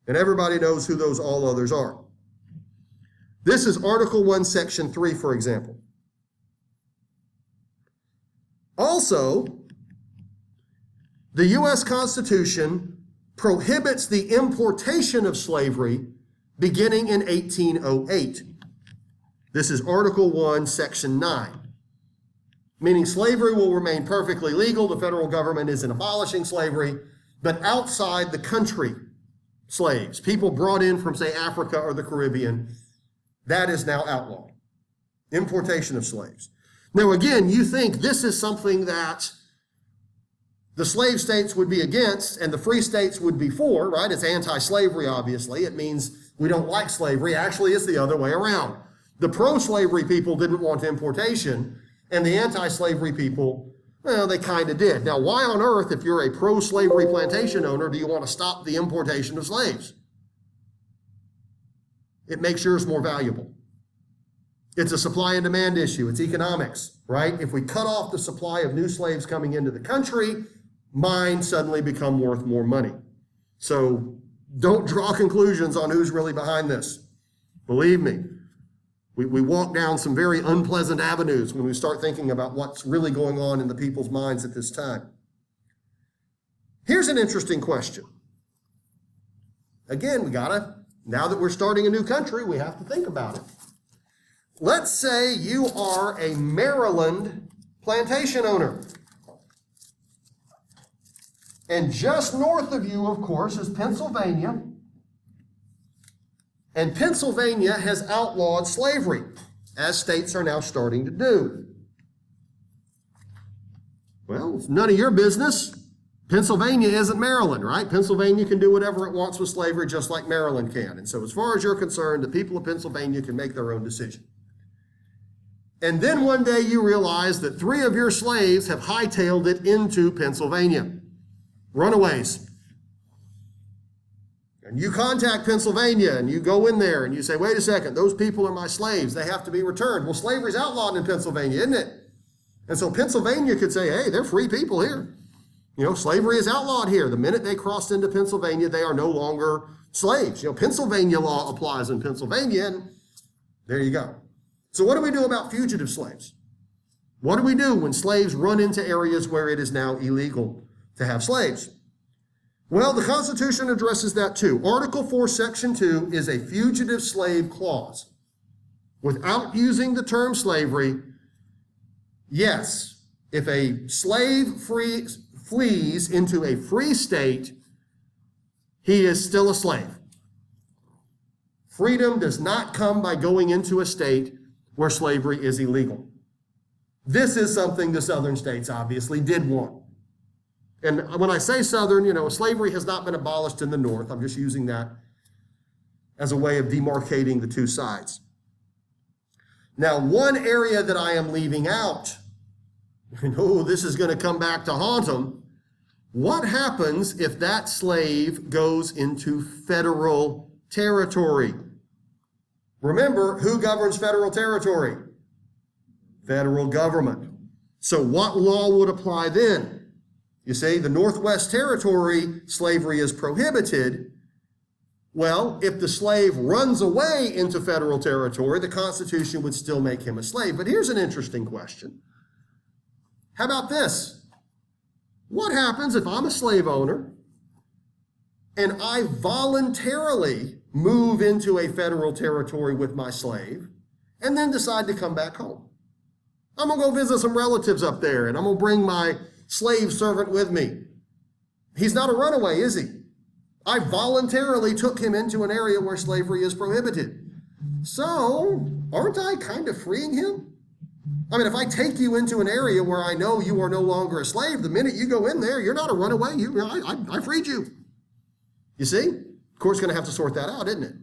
And everybody knows who those all others are. This is Article 1, Section 3, for example. Also, the U.S. Constitution prohibits the importation of slavery beginning in 1808. This is Article 1, Section 9. meaning slavery will remain perfectly legal. The federal government isn't abolishing slavery, but outside the country, slaves, people brought in from, say, Africa or the Caribbean, that is now outlawed. Importation of slaves. Now, again, you think this is something that the slave states would be against and the free states would be for, right? It's anti-slavery, obviously. It means we don't like slavery. Actually, it's the other way around. The pro-slavery people didn't want importation, and the anti-slavery people, well, they kind of did. Now, why on earth, if you're a pro-slavery plantation owner, do you want to stop the importation of slaves? It makes yours more valuable. It's a supply and demand issue. It's economics, right? If we cut off the supply of new slaves coming into the country, mine suddenly become worth more money. So don't draw conclusions on who's really behind this. Believe me, we walk down some very unpleasant avenues when we start thinking about what's really going on in the people's minds at this time. Here's an interesting question. Again, now that we're starting a new country, we have to think about it. Let's say you are a Maryland plantation owner. And just north of you, of course, is Pennsylvania. And Pennsylvania has outlawed slavery, as states are now starting to do. Well, it's none of your business. Pennsylvania isn't Maryland, right? Pennsylvania can do whatever it wants with slavery just like Maryland can. And so as far as you're concerned, the people of Pennsylvania can make their own decision. And then one day you realize that 3 of your slaves have hightailed it into Pennsylvania. Runaways. And you contact Pennsylvania and you go in there and you say, wait a second, those people are my slaves. They have to be returned. Well, slavery's outlawed in Pennsylvania, isn't it? And so Pennsylvania could say, hey, they're free people here. Slavery is outlawed here. The minute they crossed into Pennsylvania, they are no longer slaves. Pennsylvania law applies in Pennsylvania, and there you go. So what do we do about fugitive slaves? What do we do when slaves run into areas where it is now illegal to have slaves? Well, the Constitution addresses that too. Article 4, Section 2 is a fugitive slave clause. Without using the term slavery, yes, if a slave flees into a free state, he is still a slave. Freedom does not come by going into a state where slavery is illegal. This is something the southern states obviously did want. And when I say southern, slavery has not been abolished in the north. I'm just using that as a way of demarcating the two sides. Now, one area that I am leaving out, this is going to come back to haunt them. What happens if that slave goes into federal territory? Remember, who governs federal territory? Federal government. So what law would apply then? You see, the Northwest Territory, slavery is prohibited. Well, if the slave runs away into federal territory, the Constitution would still make him a slave. But here's an interesting question. How about this? What happens if I'm a slave owner and I voluntarily move into a federal territory with my slave and then decide to come back home? I'm going to go visit some relatives up there and I'm going to bring my slave servant with me. He's not a runaway, is he? I voluntarily took him into an area where slavery is prohibited. So, aren't I kind of freeing him? I mean, if I take you into an area where I know you are no longer a slave, the minute you go in there, you're not a runaway. I freed you. You see? The court's going to have to sort that out, isn't it?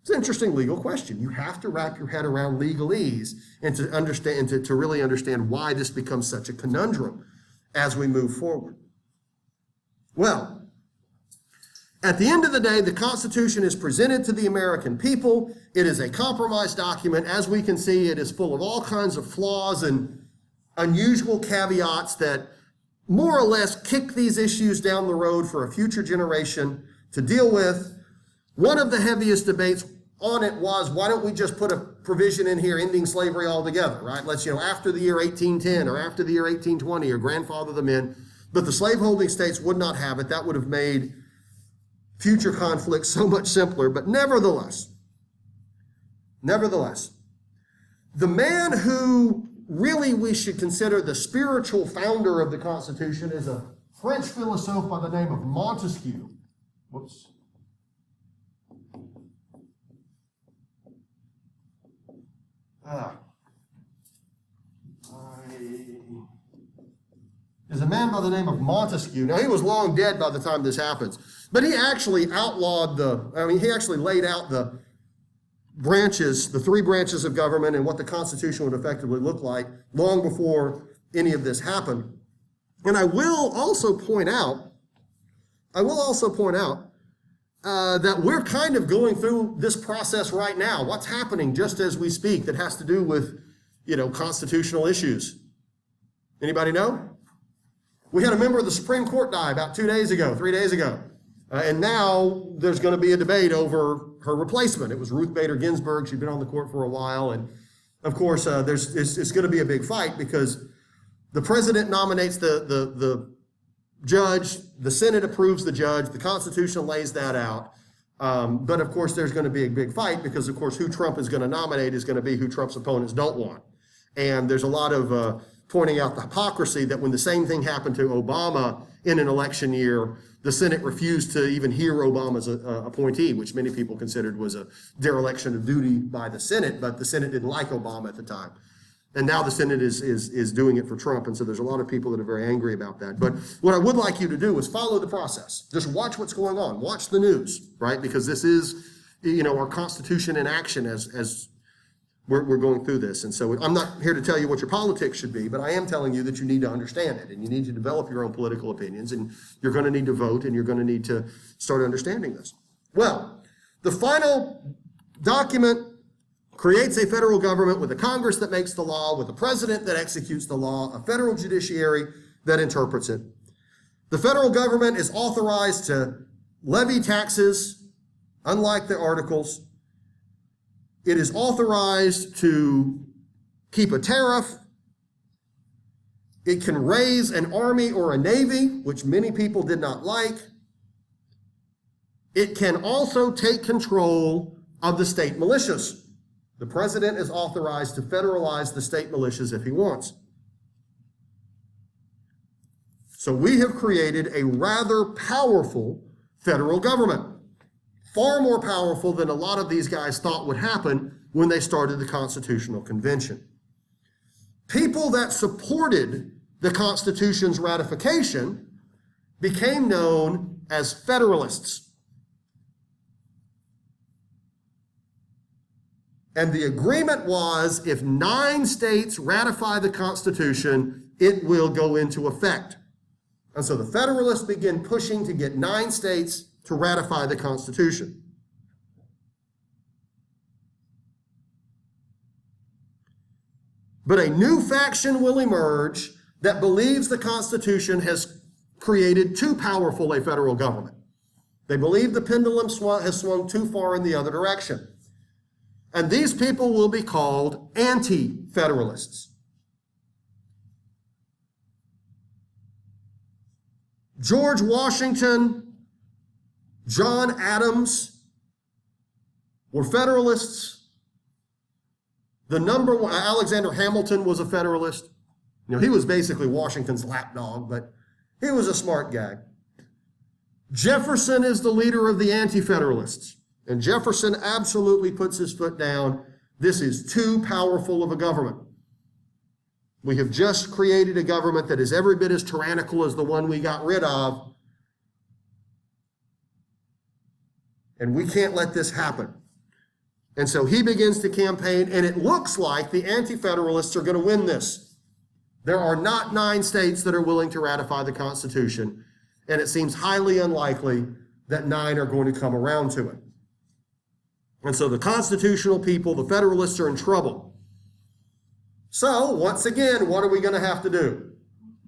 It's an interesting legal question. You have to wrap your head around legalese and to understand, to really understand why this becomes such a conundrum as we move forward. Well, at the end of the day, the Constitution is presented to the American people. It is a compromise document. As we can see, it is full of all kinds of flaws and unusual caveats that more or less kick these issues down the road for a future generation to deal with. One of the heaviest debates on it was, why don't we just put a provision in here ending slavery altogether, right? Let's, after the year 1810 or after the year 1820 or grandfather them in. But the slaveholding states would not have it. That would have made future conflicts so much simpler. But nevertheless, the man who really we should consider the spiritual founder of the Constitution is a French philosophe by the name of Montesquieu. Whoops. Is a man by the name of Montesquieu. Now, he was long dead by the time this happens, but he actually outlawed he actually laid out the branches, the three branches of government and what the Constitution would effectively look like long before any of this happened. And I will also point out that we're kind of going through this process right now. What's happening just as we speak that has to do with, constitutional issues? Anybody know? We had a member of the Supreme Court die about 3 days ago. And now there's going to be a debate over her replacement. It was Ruth Bader Ginsburg. She'd been on the court for a while. And of course, it's going to be a big fight because the president nominates the judge, the Senate approves the judge, the Constitution lays that out. But of course, there's going to be a big fight because, of course, who Trump is going to nominate is going to be who Trump's opponents don't want. And there's a lot of pointing out the hypocrisy that when the same thing happened to Obama in an election year, the Senate refused to even hear Obama's appointee, which many people considered was a dereliction of duty by the Senate, but the Senate didn't like Obama at the time. And now the Senate is doing it for Trump, and so there's a lot of people that are very angry about that. But what I would like you to do is follow the process. Just watch what's going on. Watch the news, right? Because this is, our Constitution in action as we're going through this. And so I'm not here to tell you what your politics should be, but I am telling you that you need to understand it, and you need to develop your own political opinions, and you're going to need to vote, and you're going to need to start understanding this. Well, the final document creates a federal government with a Congress that makes the law, with a president that executes the law, a federal judiciary that interprets it. The federal government is authorized to levy taxes, unlike the Articles. It is authorized to keep a tariff. It can raise an army or a navy, which many people did not like. It can also take control of the state militias. The president is authorized to federalize the state militias if he wants. So we have created a rather powerful federal government. Far more powerful than a lot of these guys thought would happen when they started the Constitutional Convention. People that supported the Constitution's ratification became known as Federalists. And the agreement was if 9 states ratify the Constitution, it will go into effect. And so the Federalists began pushing to get 9 states to ratify the Constitution. But a new faction will emerge that believes the Constitution has created too powerful a federal government. They believe the pendulum has swung too far in the other direction. And these people will be called anti-federalists. George Washington, John Adams were Federalists. The number one, Alexander Hamilton was a Federalist. He was basically Washington's lapdog, but he was a smart guy. Jefferson is the leader of the Anti-Federalists. And Jefferson absolutely puts his foot down. This is too powerful of a government. We have just created a government that is every bit as tyrannical as the one we got rid of. And we can't let this happen. And so he begins to campaign, and it looks like the Anti-Federalists are going to win this. There are not 9 states that are willing to ratify the Constitution, and it seems highly unlikely that 9 are going to come around to it. And so the constitutional people, the Federalists, are in trouble. So, once again, what are we going to have to do?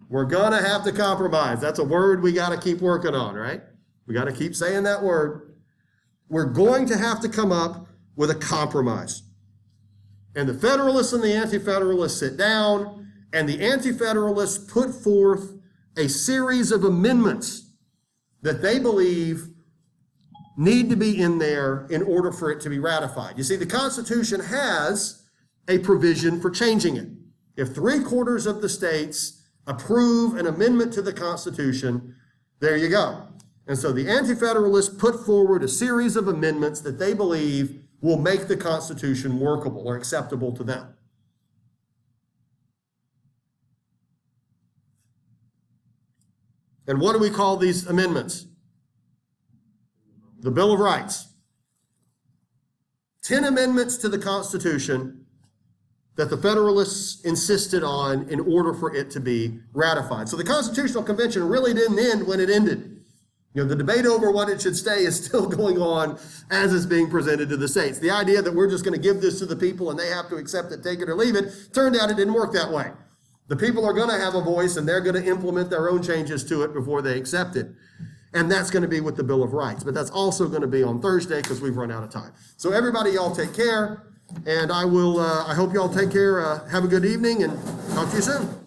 We're going to have to compromise. That's a word we got to keep working on, right? We got to keep saying that word. We're going to have to come up with a compromise. And the Federalists and the Anti-Federalists sit down, and the Anti-Federalists put forth a series of amendments that they believe need to be in there in order for it to be ratified. You see, the Constitution has a provision for changing it. If 3/4 of the states approve an amendment to the Constitution, there you go. And so the Anti-Federalists put forward a series of amendments that they believe will make the Constitution workable or acceptable to them. And what do we call these amendments? The Bill of Rights. 10 amendments to the Constitution that the Federalists insisted on in order for it to be ratified. So the Constitutional Convention really didn't end when it ended. The debate over what it should stay is still going on as it's being presented to the states. The idea that we're just going to give this to the people and they have to accept it, take it or leave it, turned out it didn't work that way. The people are going to have a voice and they're going to implement their own changes to it before they accept it. And that's going to be with the Bill of Rights. But that's also going to be on Thursday because we've run out of time. So everybody, y'all take care. And I hope y'all take care. Have a good evening and talk to you soon.